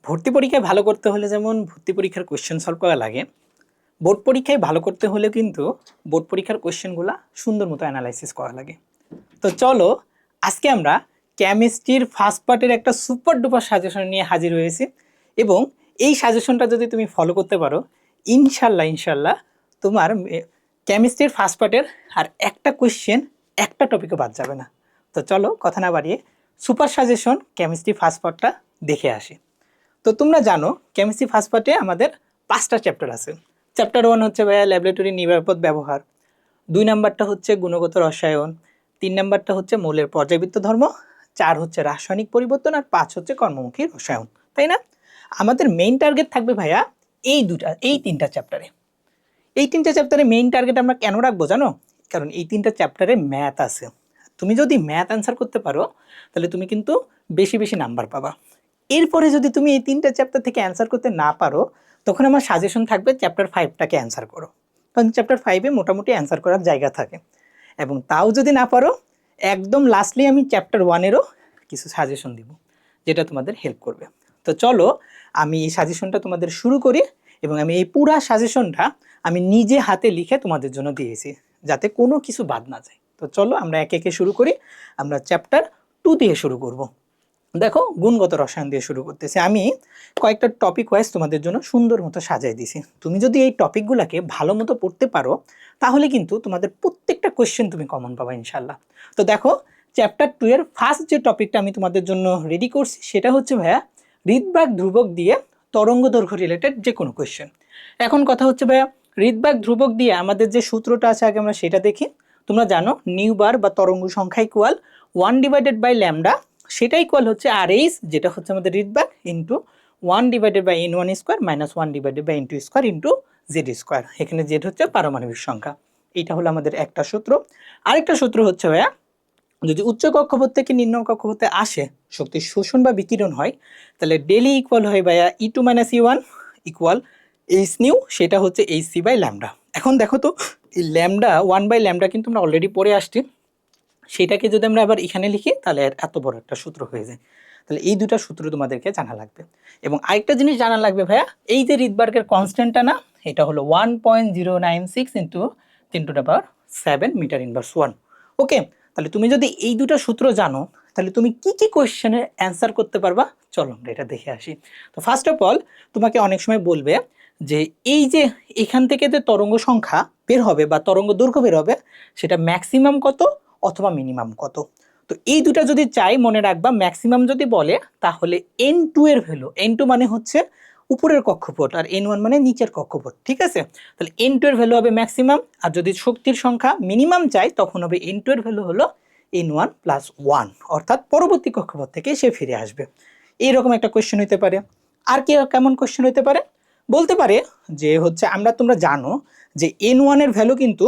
ভর্তি পরীক্ষায় ভালো করতে হলে যেমন ভর্তি পরীক্ষার কোয়েশ্চেন সলভ করা লাগে, বোর্ড পরীক্ষায় ভালো করতে হলে কিন্তু বোর্ড পরীক্ষার কোয়েশ্চেনগুলো সুন্দর মতো অ্যানালাইসিস করা লাগে। তো চলো আজকে আমরা কেমিস্ট্রির ফার্স্ট পার্টের একটা সুপার ডুপার সাজেশন নিয়ে হাজির হয়েছি এবং এই সাজেশনটা যদি তুমি ফলো করতে পারো ইনশাল্লাহ তোমার কেমিস্ট্রির ফার্স্ট পার্টের আর একটা কোয়েশ্চেন একটা টপিকও বাদ যাবে না। তো চলো কথা না বাড়িয়ে সুপার সাজেশন কেমিস্ট্রি ফার্স্ট পার্টটা দেখে আসি। তো তোমরা জানো কেমিস্ট্রি ফার্স্ট পার্টে আমাদের 5টা চ্যাপ্টার আছে। চ্যাপ্টার 1 হচ্ছে ভাইয়া ল্যাবরেটরি নিরাপদ ব্যবহার, 2 নাম্বারটা হচ্ছে গুণগত রসায়ন, 3 নাম্বারটা হচ্ছে মৌলের পর্যায়বৃত্ত ধর্ম, 4 হচ্ছে রাসায়নিক পরিবর্তন আর 5 হচ্ছে কর্মমুখী রসায়ন, তাই না? আমাদের মেইন টার্গেট থাকবে ভাইয়া এই 3টা চ্যাপ্টারে। এই 3টা চ্যাপ্টারে মেইন টার্গেট আমরা কেন রাখবো জানো? কারণ এই 3টা চ্যাপ্টারে ম্যাথ আছে। তুমি যদি ম্যাথ অ্যান্সার করতে পারো তাহলে তুমি কিন্তু বেশি বেশি নাম্বার পাবা। এরপরে যদি তুমি এই 3টা চ্যাপ্টার থেকে অ্যান্সার করতে না পারো তখন আমার সাজেশন থাকবে চ্যাপ্টার 5টাকে অ্যান্সার করো, কারণ চ্যাপ্টার 5-এ মোটামুটি অ্যান্সার করার জায়গা থাকে। এবং তাও যদি না পারো একদম লাস্টলি আমি চ্যাপ্টার 1-এরও কিছু সাজেশন দিব যেটা তোমাদের হেল্প করবে। তো চলো আমি এই সাজেশনটা তোমাদের শুরু করি এবং আমি এই পুরা সাজেশনটা আমি নিজে হাতে লিখে তোমাদের জন্য দিয়েছি যাতে কোনো কিছু বাদ না যায়। তো চলো আমরা একে একে শুরু করি। আমরা চ্যাপ্টার 2 দিয়ে শুরু করব। দেখো গুণগত রসায়ন দিয়ে শুরু করতেছি। আমি কয়েকটা টপিক ওয়াইজ তোমাদের জন্য সুন্দর মতো সাজাই দিছি। তুমি যদি এই টপিকগুলোকে ভালো মতো পড়তে পারো তাহলে কিন্তু তোমাদের প্রত্যেকটা কোয়েশ্চেন তুমি কমন পাবা ইনশাল্লাহ। তো দেখো চ্যাপ্টার 2 এর ফার্স্ট যে টপিকটা আমি তোমাদের জন্য রেডি করছি সেটা হচ্ছে ভাইয়া রিডবার্গ ধ্রুবক দিয়ে তরঙ্গ দৈর্ঘ্য রিলেটেড যে কোনো কোয়েশ্চেন। এখন কথা হচ্ছে ভাইয়া রিডবার্গ ধ্রুবক দিয়ে আমাদের যে সূত্রটা আছে আগে আমরা সেটা দেখি। তোমরা জানো নিউ বার বা তরঙ্গ সংখ্যা ইকুয়াল 1/λ, সেটা ইকুয়াল হচ্ছে আর এইচ যেটা হচ্ছে আমাদের Rydberg into 1/n1 square minus 1/n2 square into Z square. এখানে জেড হচ্ছে পারমাণবিক সংখ্যা। এইটা হলো আমাদের একটা সূত্র। আরেকটা সূত্র হচ্ছে ভাইয়া যদি উচ্চ কক্ষপথ থেকে নিম্ন কক্ষপথে আসে শক্তি শোষণ বা বিকিরণ হয় তাহলে ডেলি ইকুয়াল হয় ভাইয়া E2 - E1 equal H new, সেটা হচ্ছে hc/λ। এখন দেখো তো এই ল্যামডা 1/λ কিন্তু আমরা অলরেডি পড়ে আসছি, সেটাকে যদি আমরা আবার এখানে লিখি তাহলে এত বড় একটা সূত্র হয়ে যায়। তাহলে এই দুটা সূত্র তোমাদেরকে জানা লাগবে। এবং আরেকটা জিনিস জানা লাগবে ভাইয়া, এই যে রিডবার্গের কনস্ট্যান্টটা না, এটা হলো 1.096 ইন্টু 10⁻7 মিটার ইনভার্স 1। ওকে, তাহলে তুমি যদি এই দুটা সূত্র জানো তাহলে তুমি কি কি কোয়েশ্চেনের অ্যান্সার করতে পারবা। চলো আমরা এটা দেখে আসি। তো ফার্স্ট অফ অল তোমাকে অনেক সময় বলবে যে এই যে এখান থেকে যে তরঙ্গ সংখ্যা বের হবে বা তরঙ্গ দৈর্ঘ্য বের হবে সেটা ম্যাক্সিমাম কত অথবা মিনিমাম কত। তো এই দুটা যদি চাই মনে রাখবা, ম্যাক্সিমাম যদি বলে তাহলে n2 এর ভ্যালু, n2 মানে হচ্ছে উপরের কক্ষপথ আর n1 মানে নিচের কক্ষপথ, ঠিক আছে? তাহলে n2 এর ভ্যালু হবে ম্যাক্সিমাম, আর যদি শক্তির সংখ্যা মিনিমাম চাই তখন হবে n2 এর ভ্যালু হলো n1 + 1, অর্থাৎ পরবর্তী কক্ষপথ থেকে সে ফিরে আসবে। এইরকম একটা কোয়েশ্চেন হইতে পারে। আর কি কেমন কোয়েশ্চেন হইতে পারে বলতে পারে যে হচ্ছে তোমরা জানো যে n1 এর ভ্যালু কিন্তু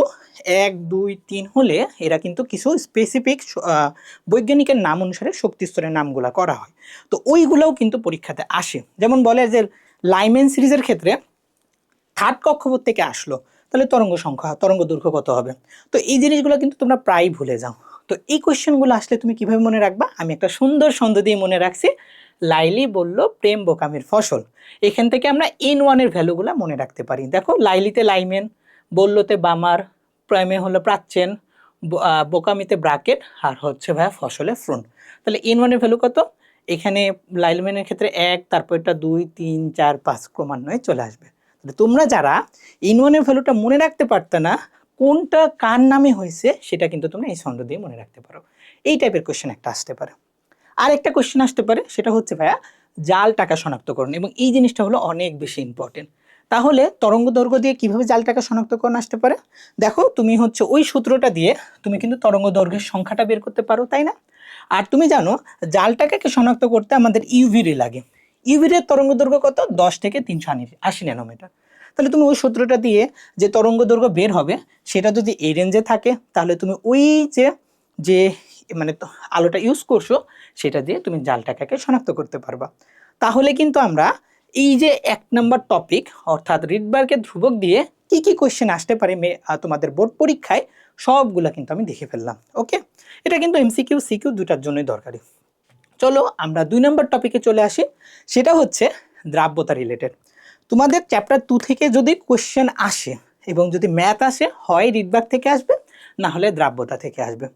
1 2 3 হলে এরা কিন্তু কিছু স্পেসিফিক বৈজ্ঞানিকের নাম অনুসারে শক্তি স্তরের নামগুলা করা হয়। তো ওইগুলোও কিন্তু পরীক্ষাতে আসে। যেমন বলে যে লাইমেন সিরিজের ক্ষেত্রে থার্ড কক্ষপথ থেকে আসলো তাহলে তরঙ্গ সংখ্যা তরঙ্গ দৈর্ঘ্য কত হবে। তো এই জিনিসগুলো কিন্তু তোমরা প্রায় ভুলে যাও। তো এই কোয়েশ্চেনগুলো আসলে তুমি কিভাবে মনে রাখবা, আমি একটা সুন্দর ছন্দ দিয়ে মনে রাখছি। লাইলি বলল প্রেম বোকামির ফসল। এখান থেকে আমরা n1 এর ভ্যালুগুলো মনে রাখতে পারি। দেখো লাইলিতে লাইমেন, বললোতে বামার, প্রেমে হলো প্রাচ্যেন, বোকামিতে ব্রাকেট আর হচ্ছে ভাইয়া ফসলে ফ্রন্ট। তাহলে n1 এর ভ্যালু কত? এখানে লাইলম্যানের ক্ষেত্রে 1, তারপর এটা 2 3 4 5 ক্রমান্বয়ে চলে আসবে। তোমরা যারা n1 এর ভ্যালুটা মনে রাখতে পারতে না কোনটা কার নামে হয়েছে সেটা কিন্তু তোমরা এই ছন্দ দিয়ে মনে রাখতে পারো। এই টাইপের কোশ্চেন একটা আসতে পারে। আর একটা কোশ্চেন আসতে পারে সেটা হচ্ছে ভাইয়া জাল টাকা শনাক্তকরণ, এবং এই জিনিসটা হলো অনেক বেশি ইম্পর্টেন্ট। তাহলে তরঙ্গ দৈর্ঘ্য দিয়ে কিভাবে জাল টাকা শনাক্তকরণ আসতে পারে, দেখো তুমি হচ্ছে ওই সূত্রটা দিয়ে তুমি কিন্তু তরঙ্গ দৈর্ঘ্যের সংখ্যাটা বের করতে পারো, তাই না? আর তুমি জানো জাল টাকাকে শনাক্ত করতে আমাদের ইউভি রে লাগে। ইউভি রে তরঙ্গ দৈর্ঘ্য কত? 10 থেকে 380 ন্যানোমিটার। তাহলে তুমি ওই সূত্রটা দিয়ে যে তরঙ্গ দৈর্ঘ্য বের হবে সেটা যদি এই রেঞ্জে থাকে তাহলে তুমি ওই যে যে মানে আলোটা ইউজ করছো সেটা দিয়ে তুমি জাল টাকাকে শনাক্ত করতে পারবা। তাহলে কিন্তু আমরা এই যে 1 নম্বর টপিক অর্থাৎ রিডবার্গের ধ্রুবক দিয়ে কি কি কোয়েশ্চেন আসতে পারে তোমাদের বোর্ড পরীক্ষায় সবগুলা কিন্তু আমি দেখে ফেললাম। ওকে, এটা কিন্তু এমসিকিউ সিকিউ দুটার জন্যই দরকারি। চলো আমরা 2 নম্বর টপিকে চলে আসি, সেটা হচ্ছে দ্রাব্যতা রিলেটেড। তোমাদের চ্যাপ্টার 2 থেকে যদি কোশ্চেন আসে এবং যদি ম্যাথ আসে, হয় রিডবাক থেকে আসবে, না হলে দ্রাব্যতা থেকে আসবে।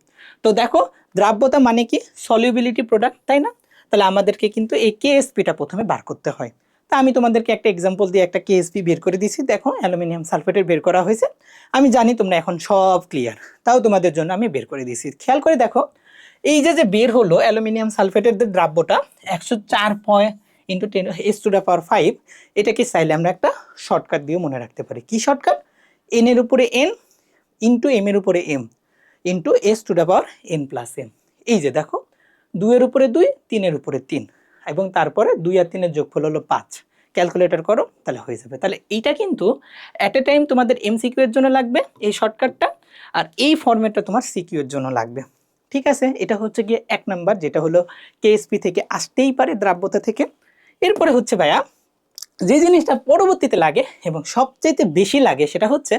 তো দেখো, দ্রাব্যতা মানে কি? সলিউবিলিটি প্রোডাক্ট, তাই না? তাহলে আমাদেরকে কিন্তু এই কেএসপিটা প্রথমে বার করতে হয়। তা আমি তোমাদেরকে একটা এক্সাম্পল দিয়ে একটা কেএসপি বের করে দিছি। দেখো, অ্যালুমিনিয়াম সালফেটের বের করা হয়েছে। আমি জানি তোমরা এখন সব ক্লিয়ার, তাও তোমাদের জন্য আমি বের করে দিছি। খেয়াল করে দেখো, এই যে বের হলো অ্যালুমিনিয়াম সালফেটের যে দ্রাব্যটা 104 ইন্টু 10⁻⁵, এটাকে চাইলে আমরা একটা শর্টকাট দিয়ে মনে রাখতে পারি। কি শর্টকাট? এন এর উপরে এন ইন্টু এম এর উপরে এম ইন্টু S⁻n+m। এই যে দেখো, 2 এর উপরে 2, 3 এর উপরে 3, এবং তারপরে 2 আর 3 এর যোগফল হলো 5। ক্যালকুলেটর করো, তাহলে হয়ে যাবে। তাহলে এইটা কিন্তু অ্যাট এ টাইম তোমাদের এমসিকিউ এর জন্য লাগবে এই শর্টকাটটা, আর এই ফরম্যাটটা তোমার সিকিউ এর জন্য লাগবে। ঠিক আছে, এটা হচ্ছে গিয়ে 1 নাম্বার, যেটা হলো কেএসপি থেকে আসতেই পারে, দ্রাব্যতা থেকে। এরপরে হচ্ছে ভাইয়া, যে জিনিসটা পরবর্তীতে লাগে এবং সবচেয়ে বেশি লাগে, সেটা হচ্ছে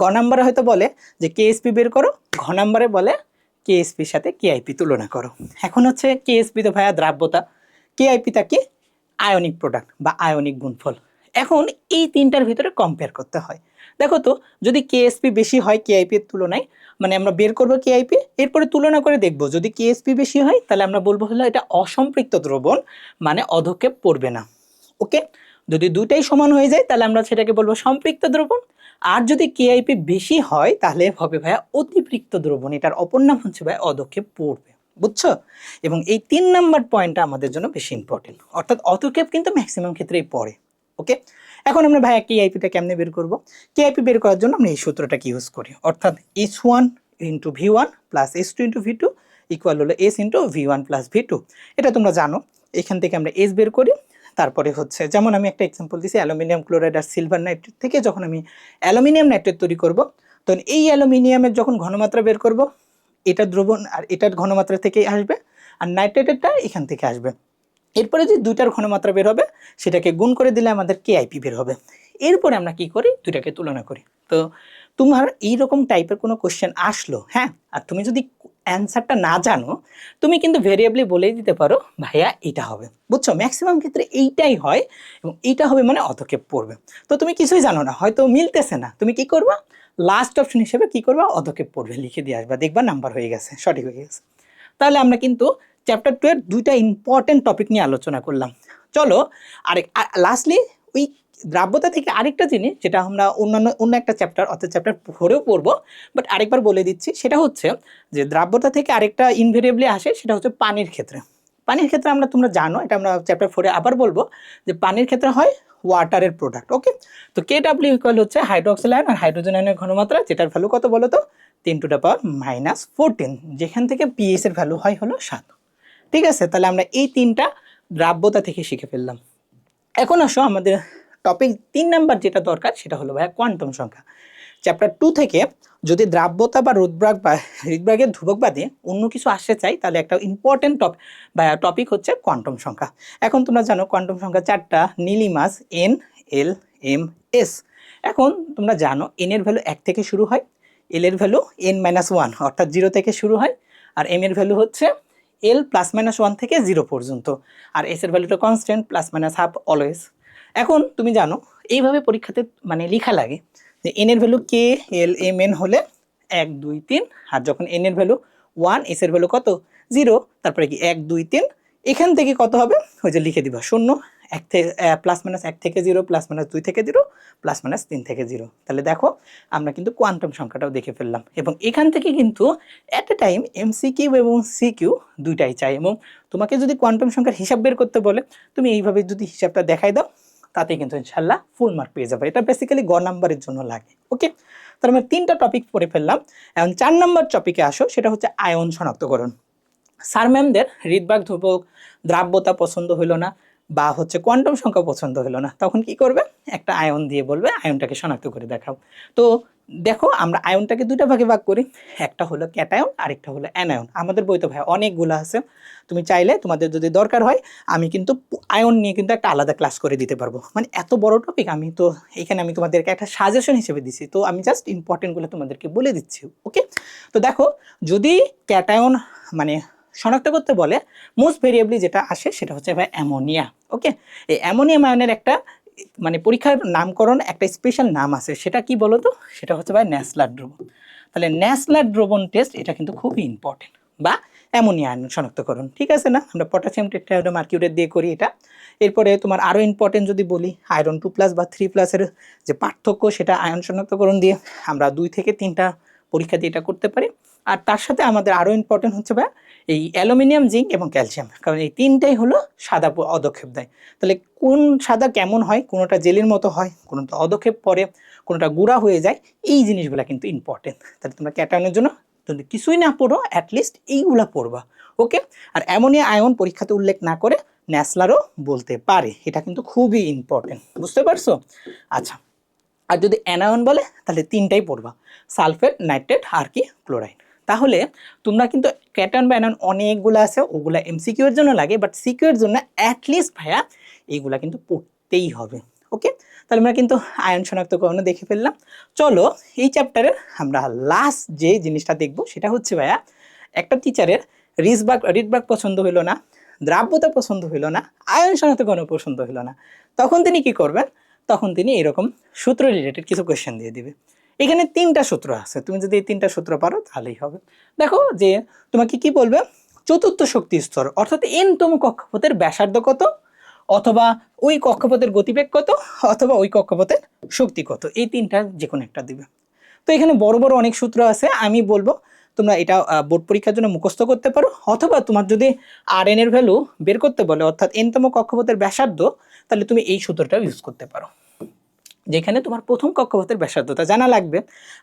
গ নাম্বারে হয়তো বলে যে কেএসপি বের করো, ঘ নাম্বারে বলে কেএসপির সাথে কেআইপি তুলনা করো। এখন হচ্ছে কেএসপি তো ভাইয়া দ্রাব্যতা, কেআইপিটা কি? আয়নিক প্রোডাক্ট বা আয়নিক গুণফল। এখন এই তিনটার ভিতরে কম্পেয়ার করতে হয়। দেখো তো, যদি কেএসপি বেশি হয় কেআইপি এর তুলনায়, মানে আমরা বের করবো কেআইপি, এরপরে তুলনা করে দেখবো, যদি কেএসপি বেশি হয় তাহলে আমরা বলবো হলো এটা অসম্পৃক্ত দ্রবণ, মানে অধক্ষেপ পড়বে না। ওকে, যদি দুটাই সমান হয়ে যায় তাহলে আমরা সেটাকে বলবো সম্পৃক্ত দ্রবণ। আর যদি কেআইপি বেশি হয় তাহলে হবে ভাইয়া অতিপৃক্ত দ্রবণ, এটার অপর নাম হচ্ছে ভাইয়া অধক্ষেপ পড়বে। বুঝছো? এবং এই 3 নাম্বার পয়েন্টটা আমাদের জন্য বেশি ইম্পর্টেন্ট, অর্থাৎ অধক্ষেপ কিন্তু ম্যাক্সিমাম ক্ষেত্রেই পড়ে। ওকে, এখন আমরা ভাইয়া কেআইপিটা কেমনে বের করব? কেআইপি বের করার জন্য আমরা এই সূত্রটাকে ইউজ করি, অর্থাৎ H1 into V1 plus H2 into V2 equal হলো S into V1 plus V2। এটা তোমরা জানো। এখান থেকে আমরা S বের করি। তারপরে হচ্ছে, যেমন আমি একটা এক্সাম্পল দিছি, অ্যালুমিনিয়াম ক্লোরাইড আর সিলভার নাইট্রেট থেকে যখন আমি অ্যালুমিনিয়াম নাইট্রেট তৈরি করব, তখন এই অ্যালুমিনিয়ামের যখন ঘনমাত্রা বের করব, এটা দ্রবণ আর এটার ঘনমাত্রা থেকেই আসবে, আর নাইট্রেটেরটা এখান থেকে আসবে। এরপরে যে দুইটার ঘনমাত্রা বের হবে, সেটাকে গুণ করে দিলে আমাদের কেআইপি বের হবে। এরপরে আমরা কি করি? দুইটাকে তুলনা করি। তো তোমার এইরকম টাইপের কোনো কোশ্চেন আসলো, হ্যাঁ, আর তুমি যদি অ্যান্সারটা না জানো, তুমি কিন্তু ভেরিয়েবলি বলেই দিতে পারো ভাইয়া এটা হবে। বুঝছো? ম্যাক্সিমাম ক্ষেত্রে এইটাই হয়, এবং এইটা হবে মানে অধক্ষেপ পড়বে। তো তুমি কিছুই জানো না, হয়তো মিলতেছে না, তুমি কি করবা? লাস্ট অপশন হিসেবে কি করবা? অধক্ষেপ পড়বে লিখে দিয়ে আসবা, দেখবা নাম্বার হয়ে গেছে, সঠিক হয়ে গেছে। তাহলে আমরা কিন্তু চ্যাপ্টার 2 এর দুইটা ইম্পর্টেন্ট টপিক নিয়ে আলোচনা করলাম। চলো লাস্টলি ওই দ্রাব্যতা থেকে আরেকটা জিনিস, যেটা আমরা অন্য একটা চ্যাপ্টার, অর্থাৎ চ্যাপ্টার 4-এও পড়বো, বাট আরেকবার বলে দিচ্ছি, সেটা হচ্ছে যে দ্রাব্যতা থেকে আরেকটা ইনভেরিয়েবলি আসে, সেটা হচ্ছে পানির ক্ষেত্রে। পানির ক্ষেত্রে আমরা, তোমরা জানো, এটা আমরা চ্যাপ্টার 4-এ আবার বলবো, যে পানির ক্ষেত্রে হয় ওয়াটারের প্রোডাক্ট। ওকে, তো KW ইকুয়াল হচ্ছে হাইড্রোক্সিল আয়ন আর হাইড্রোজেন আয়নের ঘনমাত্রা, যেটার ভ্যালু কত বলো তো? 10⁻⁻14, যেখান থেকে পিএইচ এর ভ্যালু হয় হলো 7। ঠিক আছে, তাহলে আমরা এই তিনটা দ্রাব্যতা থেকে শিখে ফেললাম। এখন আসো আমাদের টপিক 3 নাম্বার যেটা দরকার, সেটা হলো ভাইয়া কোয়ান্টাম সংখ্যা। চ্যাপ্টার 2 থেকে যদি দ্রাব্যতা বা রিডবার্গের ধ্রুবক বাদে অন্য কিছু আসতে চাই, তাহলে একটা ইম্পর্টেন্ট টপিক হচ্ছে কোয়ান্টাম সংখ্যা। এখন তোমরা জানো কোয়ান্টাম সংখ্যা 4টা, নীলিমাস, N, L, M, S। এখন তোমরা জানো N এর ভ্যালু 1 থেকে শুরু হয়, L এর ভ্যালু n-1 অর্থাৎ 0 থেকে শুরু হয়, আর M এর ভ্যালু হচ্ছে L +-1 থেকে 0 পর্যন্ত, আর S এর ভ্যালুটা কনস্ট্যান্ট +-1/2 অলওয়েজ। এখন তুমি জানো এইভাবে পরীক্ষাতে মানে লেখা লাগে যে n এর value K, L, M, N হলে 1 2 3, আর যখন n এর ভ্যালু 1, S এর ভ্যালু কত? 0, তারপরে কি 1 2 3, এখান থেকে কত হবে? ওই যে লিখে দিবা 0, 1 থেকে +-1 থেকে 0, +-2 থেকে 0, +-3 থেকে 0। তাহলে দেখো আমরা কিন্তু কোয়ান্টাম সংখ্যাটাও দেখে ফেললাম, এবং এখান থেকে কিন্তু অ্যাট এ টাইম MCQ এবং CQ দুইটাই চাই। এবং তোমাকে যদি কোয়ান্টাম সংখ্যার হিসাব বের করতে বলে, তুমি এইভাবে যদি হিসাবটা দেখাই দাও, তাতে কিন্তু ইনশাল্লাহ ফুল মার্ক পেয়ে যাবে। এটা বেসিক্যালি গ নাম্বারের জন্য লাগে। ওকে, তাহলে আমরা 3টা টপিক পড়ে ফেললাম। এখন 4 নাম্বার টপিকে আসো, সেটা হচ্ছে আয়ন শনাক্তকরণ। স্যার ম্যামদের রিডবার্গ ধ্রুবক, দ্রাব্যতা পছন্দ হলো না, বা হচ্ছে কোয়ান্টাম সংখ্যা পছন্দ হলো না, তখন কি করবে? একটা আয়ন দিয়ে বলবে আয়নটাকে শনাক্ত করে দেখাও। তো দেখো, আমরা আয়নটাকে দুইটা ভাগে ভাগ করি, একটা হলো ক্যাটায়ন, আরেকটা হলো অ্যানায়ন। আমাদের বইতে ভাই অনেকগুলো আছে, তুমি চাইলে তোমাদের যদি দরকার হয় আমি কিন্তু আয়ন নিয়ে কিন্তু একটা আলাদা ক্লাস করে দিতে পারবো। মানে এত বড় টপিক, আমি তো এখানে আমি তোমাদেরকে একটা সাজেশন হিসেবে দিছি, তো আমি জাস্ট ইম্পর্টেন্টগুলো তোমাদেরকে বলে দিচ্ছি। ওকে, তো দেখো, যদি ক্যাটায়ন মানে শনাক্ত করতে বলে মোস্ট ভেরিয়েবলি যেটা আসে সেটা হচ্ছে ভাই অ্যামোনিয়া। ওকে, এই অ্যামোনিয়াম আয়নের একটা মানে পরীক্ষার নামকরণ একটা স্পেশাল নাম আছে, সেটা কি বলতো, সেটা হচ্ছে ভাই ন্যাসলার দ্রবণ। তাহলে ন্যাসলার দ্রবণ টেস্ট এটা কিন্তু খুবই ইম্পর্টেন্ট, বা অ্যামোনিয়া আয়ন শনাক্তকরণ, ঠিক আছে না? আমরা পটাশিয়াম টেট্রাহাইড্রো মার্কিউরেট দিয়ে করি এটা। এরপরে তোমার আরও ইম্পর্টেন্ট যদি বলি, আয়রন 2+ বা 3+-এর যে পার্থক্য সেটা আয়ন শনাক্তকরণ দিয়ে আমরা 2 থেকে 3টা পরীক্ষা দিয়ে এটা করতে পারি। আর তার সাথে আমাদের আরও ইম্পর্টেন্ট হচ্ছে ভাই এই অ্যালুমিনিয়াম, জিঙ্ক এবং ক্যালসিয়াম, কারণ এই তিনটাই হলো সাদা অদক্ষেপ দেয়। তাহলে কোন সাদা কেমন হয়, কোনোটা জেলির মতো হয়, কোনোটা অদক্ষেপ পড়ে, কোনোটা গুঁড়া হয়ে যায়, এই জিনিসগুলো কিন্তু ইম্পর্টেন্ট। তাহলে তোমরা ক্যাটায়নের জন্য যদি কিছুই না পড়ো অ্যাটলিস্ট এইগুলা পড়বা। ওকে, আর অ্যামোনিয়া আয়ন পরীক্ষাতে উল্লেখ না করে ন্যাসলারও বলতে পারে, এটা কিন্তু খুবই ইম্পর্টেন্ট, বুঝতে পারছো? আচ্ছা, আর যদি অ্যানায়ন বলে তাহলে তিনটাই পড়বা, সালফেট, নাইট্রেট আর কি ক্লোরাইড। তাহলে তোমরা কিন্তু ক্যাটায়ন বা অ্যানায়ন অনেকগুলো আছে, ওগুলা এমসিকিউ এর জন্য লাগে, বাট সিকিউ এর জন্য অ্যাটলিস্ট ভাইয়া এইগুলা কিন্তু পড়তেই হবে। ওকে, তাহলে আমরা কিন্তু আয়ন শনাক্তকরণ দেখে ফেললাম। চলো এই চ্যাপ্টারের আমরা লাস্ট যে জিনিসটা দেখব সেটা হচ্ছে ভাইয়া, একটা টিচারের রিডবার্গ পছন্দ হইলো না, দ্রাব্যতা পছন্দ হইলো না, আয়ন শনাক্তকরণ পছন্দ হইলো না, তখন তিনি কি করবেন? তখন তিনি এরকম সূত্র রিলেটেড কিছু কোয়েশ্চেন দিয়ে দিবে। এখানে 3টা সূত্র আছে, তুমি যদি এই 3টা সূত্র পারো তাহলেই হবে। দেখো যে তোমাকে কি বলবে, চতুর্থ শক্তি স্তর অর্থাৎ এনতম কক্ষপথের ব্যাসার্ধ কত, অথবা ওই কক্ষপথের গতিবেগ কত, অথবা ওই কক্ষপথের শক্তি কত, এই 3টার যে কোনো একটা দিবে। তো এখানে বড় বড় অনেক সূত্র আছে, আমি বলবো তোমরা এটা বোর্ড পরীক্ষার জন্য মুখস্থ করতে পারো, অথবা তোমার যদি Rn এর ভ্যালু বের করতে বলে অর্থাৎ এনতম কক্ষপথের ব্যাসার্ধ, তাহলে তুমি এই সূত্রটা ইউজ করতে পারো, যেখানে তোমার প্রথম কক্ষপথের ব্যাসার্ধতা জানা লাগবে।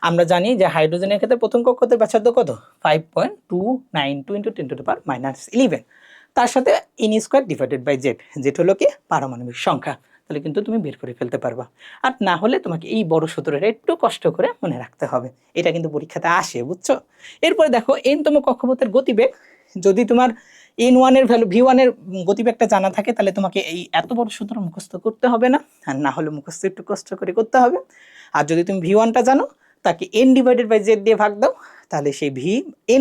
আমরা জানি যে হাইড্রোজেনের ক্ষেত্রে প্রথম কক্ষপথের ব্যাসার্ধ কত, 5.292 × 10⁻11, তার সাথে n² ডিভাইডেড বাই জেড, যেটা হলো কি পারমাণবিক সংখ্যা। তাহলে কিন্তু তুমি বের করে ফেলতে পারবা। আর না হলে তোমাকে এই বড় সূত্রটা একটু কষ্ট করে মনে রাখতে হবে, এটা কিন্তু পরীক্ষাতে আসে, বুঝছো? এরপরে দেখো এনতম কক্ষপথের গতিবেগ, যদি তোমার n1 এর ভ্যালু v1 এর গতিবেগটা জানা থাকে, তাহলে তোমাকে এই এত বড় সূত্র মুখস্থ করতে হবে না, আর না হলে মুখস্থ একটু কষ্ট করে করতে হবে। আর যদি তুমি v1টা জানো, তাকে n/z দিয়ে ভাগ দাও, তাহলে সেই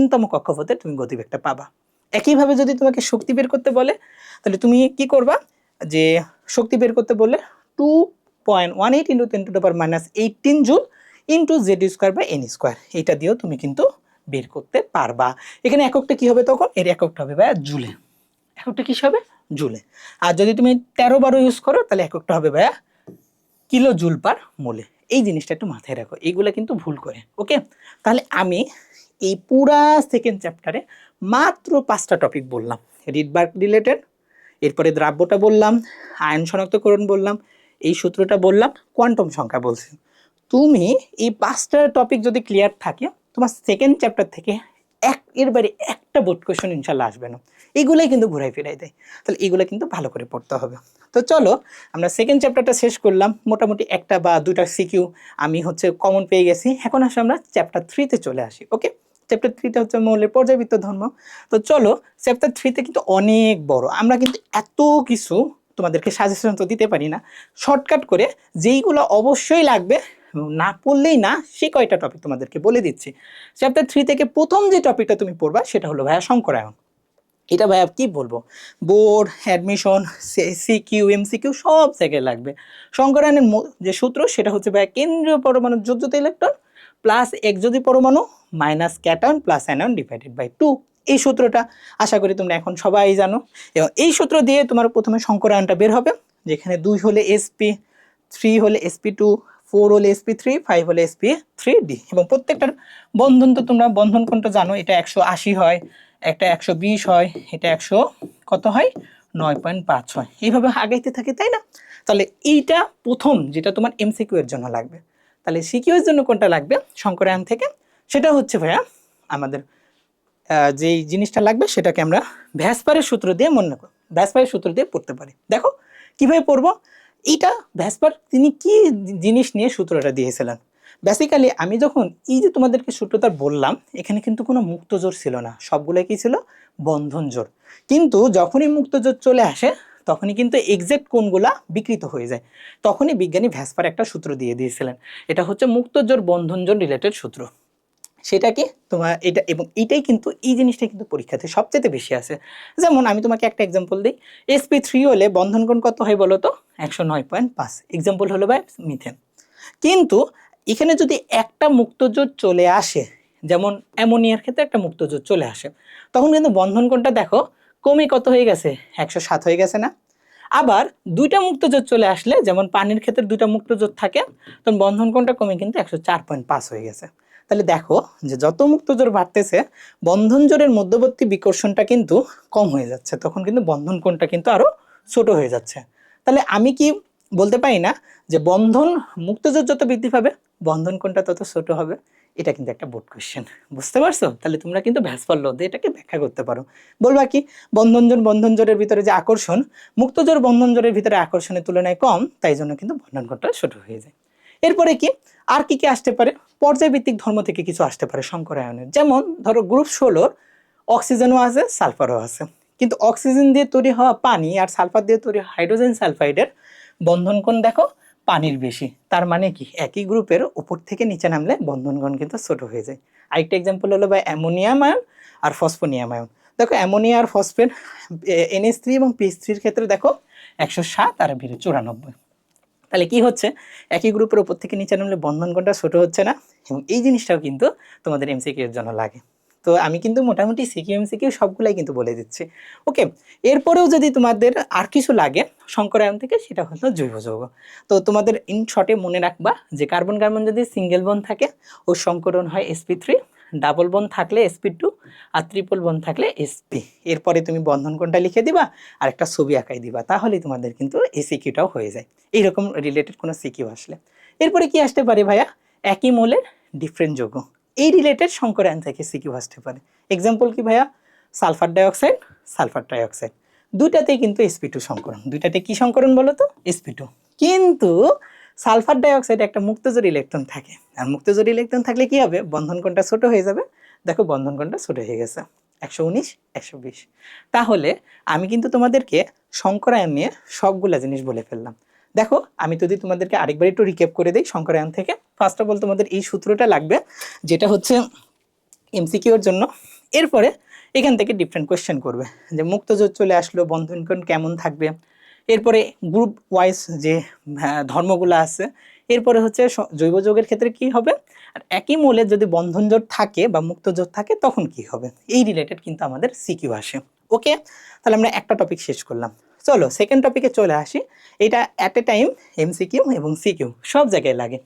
nতম কক্ষপথে তুমি গতিবেগটা পাবা। একইভাবে যদি তোমাকে শক্তি বের করতে বলে, তাহলে তুমি কি করবা, যে শক্তি বের করতে বললে 2.18 × 10⁻18 জুল ইন্টু z²/n², এটা দিয়েও তুমি কিন্তু বের করতে পারবা। এখানে এককটা কি হবে তখন, এর এককটা হবে ভাইয়া জুলে, এককটা কি হবে জুলে। আর যদি তুমি 13/12 ইউজ করো, তাহলে এককটা হবে ভাইয়া কিলো জুল পার মোলে। এই জিনিসটা একটু মাথায় রাখো, এইগুলা কিন্তু ভুল করে। ওকে, তাহলে আমি এই পুরা সেকেন্ড চ্যাপ্টারে মাত্র 5টা টপিক বললাম, রিডবার্গ রিলেটেড, এরপরে দ্রাব্যটা বললাম, আয়ন শনাক্তকরণ বললাম, এই সূত্রটা বললাম, কোয়ান্টাম সংখ্যা বলছি। তুমি এই 5টা টপিক যদি ক্লিয়ার থাকে, তোমার সেকেন্ড চ্যাপ্টার থেকে এর বাইরে একটা বোর্ড কোয়েশ্চেন ইনশাল্লাহ আসবে না। এগুলোই কিন্তু ঘুরাই ফিরাই দেয়, তাহলে এগুলো কিন্তু ভালো করে পড়তে হবে। তো চলো আমরা সেকেন্ড চ্যাপ্টারটা শেষ করলাম, মোটামুটি একটা বা দুইটা সিকিউ আমি হচ্ছে কমন পেয়ে গেছি। এখন আসলে আমরা চ্যাপ্টার 3-তে চলে আসি। ওকে, চ্যাপ্টার 3টা হচ্ছে মৌলের পর্যায়বৃত্ত ধর্ম। তো চলো চ্যাপ্টার 3-তে কিন্তু অনেক বড়, আমরা কিন্তু এত কিছু তোমাদেরকে সাজেশন তো দিতে পারি না, শর্টকাট করে যেইগুলো অবশ্যই লাগবে না পড়লেই না, সে কয়টা টপিক তোমাদেরকে বলে দিচ্ছি। চ্যাপ্টার 3 থেকে প্রথম যে টপিকটা তুমি পড়বা সেটা হলো ভাইয়া সংকরায়ন। এটা ভাইয়া কি বলবো, বোর্ড, অ্যাডমিশন, সিকিউ, এমসিকিউ সব জায়গায় লাগবে। সংকরায়নের যে সূত্র সেটা হচ্ছে ভাইয়া কেন্দ্রীয় পরমাণু যোজ্যতা ইলেকট্রন প্লাস একযোজী পরমাণু minus cation plus anion divided by 2। এই সূত্রটা আশা করি তোমরা এখন সবাই জানো, এবং এই সূত্র দিয়ে তোমার প্রথমে সংকরায়নটা বের হবে, যেখানে 2 হলে sp, 3 হলে sp2, 4 হলে sp3, 5 হলে sp3d, এবং প্রত্যেকটার বন্ধন তো তোমরা বন্ধন কোণটা জানো, এটা 180 হয়, একটা 120 হয়, এটা 100 কত হয় 9.5 হয়, এইভাবে আগাইতে থাকে, তাই না? তাহলে এইটা প্রথম যেটা তোমার এমসিকিউ এর জন্য লাগবে। তাহলে সিকিউ এর জন্য কোনটা লাগবে সংকরায়ন থেকে, সেটা হচ্ছে ভাইয়া আমাদের যেই জিনিসটা লাগবে সেটাকে আমরা ভ্যাসপারের সূত্র দিয়ে মনে করব, ভ্যাসপারের সূত্র দিয়ে পড়তে পারি। দেখো কিভাবে পড়বো, এইটা ভ্যাসপার তিনি কি জিনিস নিয়ে সূত্রটা দিয়েছিলেন। বেসিক্যালি আমি যখন এই যে তোমাদেরকে সূত্রটা বললাম, এখানে কিন্তু কোনো মুক্ত জোর ছিল না, সবগুলো কি ছিল বন্ধন জোর। কিন্তু যখনই মুক্ত জোর চলে আসে, তখনই কিন্তু এক্সাক্ট কোণগুলা বিকৃত হয়ে যায়, তখনই বিজ্ঞানী ভ্যাসপার একটা সূত্র দিয়ে দিয়েছিলেন, এটা হচ্ছে মুক্ত জোর বন্ধন জোর রিলেটেড সূত্র। সেটা কি তোমার এটা, এবং এটাই কিন্তু এই জিনিসটা কিন্তু পরীক্ষাতে সবচেয়ে বেশি আসে। যেমন আমি তোমাকে একটা এক্সাম্পল দিই, sp3 হলে বন্ধন কোণ কত হয় বলো তো, 109.5, এক্সাম্পল হলো ভাই মিথেন। কিন্তু এখানে যদি একটা মুক্তজোট চলে আসে, যেমন অ্যামোনিয়ার ক্ষেত্রে একটা মুক্তজোট চলে আসে, তখন কিন্তু বন্ধন কোণটা দেখো কমে কত হয়ে গেছে, 107 হয়ে গেছে না? আবার দুইটা মুক্তজোট চলে আসলে, যেমন পানির ক্ষেত্রে দুইটা মুক্তজোট থাকে, তখন বন্ধন কোণটা কমে কিন্তু 104.5 হয়ে গেছে। তাহলে দেখো যে যত মুক্তজোড় বাড়তেছে বন্ধন জোড়ের মধ্যবর্তী বিকর্ষণটা কিন্তু কম হয়ে যাচ্ছে, তখন কিন্তু বন্ধন কোণটা কিন্তু আরো ছোট হয়ে যাচ্ছে। তাহলে আমি কি বলতে পারি না যে বন্ধন মুক্তজোড় যত বৃদ্ধি পাবে বন্ধন কোণটা তত ছোট হবে? এটা কিন্তু একটা বোর্ড কোশ্চেন, বুঝতে পারছো? তাহলে তোমরা কিন্তু ভ্যাসফল ল দিয়ে এটাকে ব্যাখ্যা করতে পারো। বলবা কি, বন্ধন জোড়ের ভিতরে যে আকর্ষণ মুক্তজোড় বন্ধন জোড়ের ভিতরে আকর্ষণের তুলনায় কম, তাই জন্য কিন্তু বন্ধন কোণটা ছোট হয়ে যায়। এরপরে কি আর কি কি আসতে পারে, পর্যায়ভিত্তিক ধর্ম থেকে কিছু আসতে পারে সংকরায়নের, যেমন ধরো গ্রুপ 16 অক্সিজেনও আছে সালফারও আছে, কিন্তু অক্সিজেন দিয়ে তৈরি হওয়া পানি আর সালফার দিয়ে তৈরি হাইড্রোজেন সালফাইডের বন্ধন কোণ দেখো পানির বেশি, তার মানে কি একই গ্রুপের উপর থেকে নিচে নামলে বন্ধন কোণ কিন্তু ছোট হয়ে যায়। আরেকটা এক্সাম্পল হলো ভাই অ্যামোনিয়াম আয়ন আর ফসফোনিয়াম আয়ন। দেখো অ্যামোনিয়া আর ফসফেট NH3 এবং PH3 ক্ষেত্রে দেখো 107 আর 94। তাহলে কি হচ্ছে, একই গ্রুপের উপর থেকে নিচে নামলে বন্ধন কোণটা ছোট হচ্ছে না? এবং এই জিনিসটাও কিন্তু তোমাদের MCQ এর জন্য লাগে। তো আমি কিন্তু মোটামুটি সিকিউ MCQ সবগুলাই কিন্তু বলে দিচ্ছি। ওকে, এরপরেও যদি তোমাদের আর কিছু লাগে সংকরায়ন থেকে, সেটা হলো জৈব যৌগ। তো তোমাদের ইন শর্টে মনে রাখবা যে কার্বন কার্বন যদি সিঙ্গেল বন্ড থাকে ওর সংকরণ হয় sp3, ডাবল বন্ড থাকলে sp2, আর ট্রিপল বন্ড থাকলে sp। এরপরে তুমি বন্ধন কোণটা লিখে দিবা আর একটা ছবি আঁকাই দিবা, তাহলেই তোমাদের কিন্তু এই সিকিউটাও হয়ে যায় এইরকম রিলেটেড কোনো সিকিউ আসলে। এরপরে কি আসতে পারে ভাইয়া, একই মোলের ডিফারেন্ট যৌগ, এই রিলেটেড সংকরায়ন থেকে সিকিউ আসতে পারে। এক্সাম্পল কি ভাইয়া, সালফার ডাইঅক্সাইড, সালফার ট্রাইঅক্সাইড, দুইটাতেই কিন্তু sp2 সংকরণ, দুইটাতে কি সংকরণ বলো তো, sp2। কিন্তু সালফার ডাইঅক্সাইড একটা মুক্তজোড় ইলেকট্রন থাকে, আর মুক্তজোড় ইলেকট্রন থাকলে কি হবে, বন্ধন কোণটা ছোট হয়ে যাবে। দেখো বন্ধন কোণটা ছোট হয়ে গেছে, 119 120। তাহলে আমি কিন্তু তোমাদেরকে সংকরায়ন নিয়ে সবগুলা জিনিস বলে ফেললাম। দেখো আমি যদি তোমাদেরকে আরেকবার একটু রিক্যাপ করে দিই সংকরায়ন থেকে, ফার্স্ট অফ অল তোমাদের এই সূত্রটা লাগবে, যেটা হচ্ছে MCQ এর জন্য। এরপরে এখান থেকে ডিফারেন্ট কোয়েশ্চেন করবে যে মুক্তজোট চলে আসলো বন্ধন কোণ কেমন থাকবে, এরপরে গ্রুপ ওয়াইজ যে ধর্মগুলো আছে, এরপরে হচ্ছে জৈব যৌগের ক্ষেত্রে কি হবে, আর একই মৌলে যদি বন্ধন জোট থাকে বা মুক্তজোট থাকে তখন কি হবে, এই রিলেটেড কিন্তু আমাদের সিকিউ আসে। ওকে, তাহলে আমরা একটা টপিক শেষ করলাম। চলো সেকেন্ড টপিকে চলে আসি। এটা অ্যাট এ টাইম MCQ এবং সিকিউ সব জায়গায় লাগে,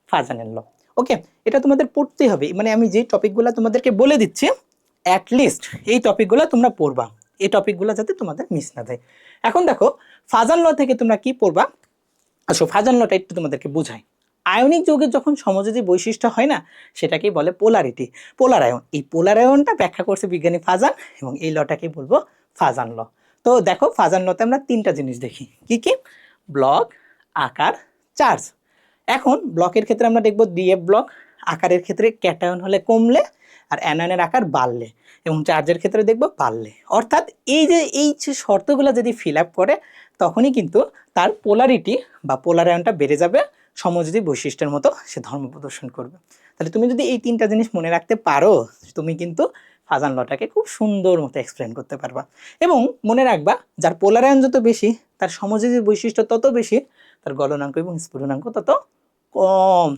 ফাজানের ল। ওকে, এটা তোমাদের পড়তেই হবে, মানে আমি যে টপিকগুলো তোমাদেরকে বলে দিচ্ছি অ্যাটলিস্ট এই টপিকগুলো তোমরা পড়বা, এই টপিকগুলো যাতে তোমাদের মিস না যায়। এখন দেখো ফাজান ল থেকে তোমরা কি পড়বা, আসো ফাজান লটা একটু তোমাদেরকে বোঝাই। আয়নিক যৌগের যখন সমযোজী বৈশিষ্ট্য হয় না, সেটাকেই বলে পোলারিটি, পোলার আয়ন। এই পোলার আয়নটা ব্যাখ্যা করছে বিজ্ঞানী ফাজান, এবং এই লটাকে বলবো ফাজান ল। তো দেখো ফাজান লতে আমরা তিনটা জিনিস দেখি, কি কি, ব্লক, আকার, চার্জ। এখন ব্লকের ক্ষেত্রে আমরা দেখব DF ব্লক, আকারের ক্ষেত্রে ক্যাটায়ন হলে কমলে আর অ্যানায়নের আকার বাড়লে, এবং চার্জের ক্ষেত্রে দেখব বাড়লে। অর্থাৎ এই যে শর্তগুলো যদি ফিল আপ করে তখনই কিন্তু তার পোলারিটি বা পোলার আয়নটা বেড়ে যাবে, সমযোজী বৈশিষ্ট্যের মতো সে ধর্ম প্রদর্শন করবে। তাহলে তুমি যদি এই তিনটা জিনিস মনে রাখতে পারো, তুমি কিন্তু ফাজান লটাকে খুব সুন্দর মতো এক্সপ্লেন করতে পারবা। এবং মনে রাখবা যার পোলার আয়ন যত বেশি তার সমযোজী বৈশিষ্ট্য তত বেশি, তার গলনাঙ্ক এবং স্ফুটনাঙ্ক তত কম।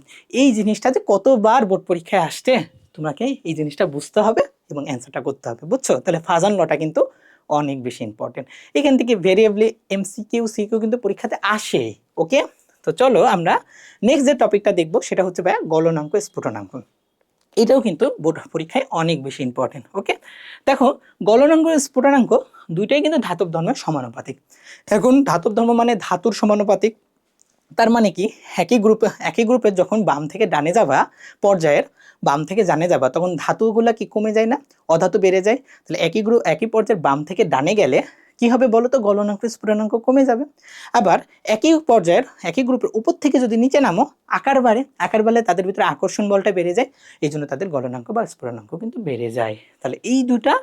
এই জিনিসটা যে কতবার বোর্ড পরীক্ষায় আসছে তোমাকে এই জিনিসটা বুঝতে হবে এবং অ্যান্সারটা করতে হবে, বুঝছো? তাহলে ফাজান লটা কিন্তু অনেক বেশি ইম্পর্টেন্ট। এখান থেকে ভেরিয়েবলি MCQ সিকিউ কিন্তু পরীক্ষাতে আসে। ওকে, তো চলো আমরা নেক্সট যে টপিকটা দেখবো সেটা হচ্ছে ভাইয়া গলনাঙ্ক স্ফুটনাঙ্ক। এটাও কিন্তু বোর্ড পরীক্ষায় অনেক বেশি ইম্পর্টেন্ট। ওকে, দেখো গলনাঙ্ক স্ফুটনাঙ্ক দুইটাই কিন্তু ধাতব ধর্মের সমানুপাতিক। এখন ধাতব ধর্ম মানে ধাতুর সমানুপাতিক, তার মানে কি একই গ্রুপে যখন বাম থেকে ডানে যাবা পর্যায়ের, বাম থেকে ডানে যাবা তখন ধাতুগুলা কি কমে যায় না, অধাতু বেড়ে যায়। তাহলে একই পর্যায়ের বাম থেকে ডানে গেলে কি হবে বলো তো, গলনাঙ্ক স্ফুটনাঙ্ক কমে যাবে। আবার একই পর্যায়ের একই গ্রুপের উপর থেকে যদি নিচে নামো আকার বাড়লে তাদের ভিতরে আকর্ষণ বলটা বেড়ে যায়, এই জন্য তাদের গলনাঙ্ক বা স্ফুটনাঙ্ক কিন্তু বেড়ে যায়। তাহলে এই দুটা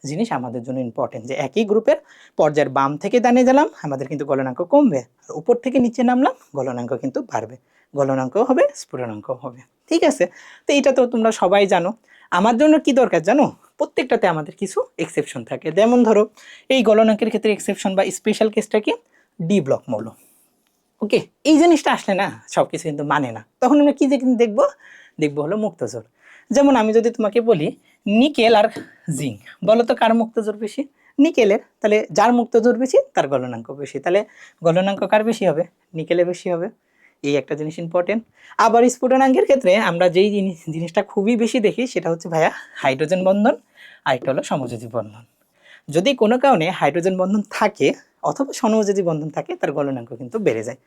জিনিস আমাদের জন্য ইম্পর্টেন্ট, যে একই গ্রুপের পর্যায়ের বাম থেকে ডানে গেলাম আমাদের কিন্তু গলনাঙ্ক কমবে, আর উপর থেকে নিচে নামলাম গলনাঙ্ক কিন্তু বাড়বে, গলনাঙ্ক হবে স্ফুটনাঙ্ক হবে। ঠিক আছে, তো এটা তো তোমরা সবাই জানো। আমার জন্য কি দরকার জানো, প্রত্যেকটাতে আমাদের কিছু এক্সেপশন থাকে। যেমন ধরো এই গলনাঙ্কের ক্ষেত্রে এক্সেপশন বা স্পেশাল কেসটা কি, ডি ব্লক মৌল। ওকে, এই জিনিসটা আসলে না সব কিছু কিন্তু মানে না, তখন আমরা কি দেখবো, দেখবো হলো মুক্তজোর। যেমন আমি যদি তোমাকে বলি নিকেল আর জিঙ্ক, বলো তো কার মুক্তজোর বেশি, নিকেলের। তাহলে যার মুক্তজোর বেশি তার গলনাঙ্ক বেশি, তাহলে গলনাঙ্ক কার বেশি হবে, নিকেলে বেশি হবে। এই একটা জিনিস ইম্পর্টেন্ট। আবার স্ফুটনাঙ্কের ক্ষেত্রে আমরা যেই জিনিসটা খুবই বেশি দেখি সেটা হচ্ছে ভাইয়া হাইড্রোজেন বন্ধন, আরেকটা হলো সমযোজী বন্ধন। যদি কোনো কারণে হাইড্রোজেন বন্ধন থাকে অথবা সমযোজী বন্ধন থাকে, তার গলনাঙ্ক কিন্তু বেড়ে যায়।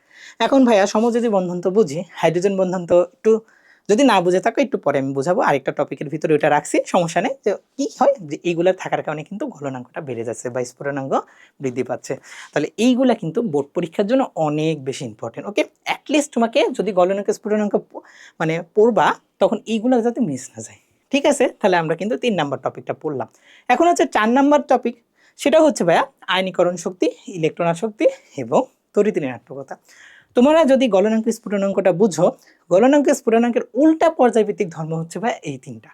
এখন ভাইয়া সমযোজী বন্ধন তো বুঝি, হাইড্রোজেন বন্ধন তো একটু, যদি না বুঝে থাকো একটু পরে আমি বুঝাবো, আরেকটা টপিকের ভিতরে ওইটা রাখছি, সমস্যা নেই। যে কি হয় যে এইগুলা থাকার কারণে কিন্তু গলনাঙ্কটা বেড়ে যাচ্ছে বা স্ফুটনাঙ্ক বৃদ্ধি পাচ্ছে। তাহলে এইগুলা কিন্তু বোর্ড পরীক্ষার জন্য অনেক বেশি ইম্পর্টেন্ট। ওকে, অ্যাটলিস্ট তোমাকে যদি গলনাঙ্ক স্ফুটনাঙ্ক মানে পড়বা, তখন এইগুলো যাতে মিস না যায়। ঠিক আছে, তাহলে আমরা কিন্তু 3 নাম্বার টপিকটা পড়লাম। এখন হচ্ছে 4 নাম্বার টপিক, সেটা হচ্ছে ভাইয়া আয়নীকরণ শক্তি, ইলেকট্রন শক্তি এবং তড়িৎ ঋণাত্মকতা। তোমরা যদি গলনাঙ্ক স্ফুটনাঙ্কটা বুঝো, গলনাঙ্ক স্ফুটনাঙ্কের উল্টা পর্যায়ভিত্তিক ধর্ম হচ্ছে ভাইয়া এই 3টা।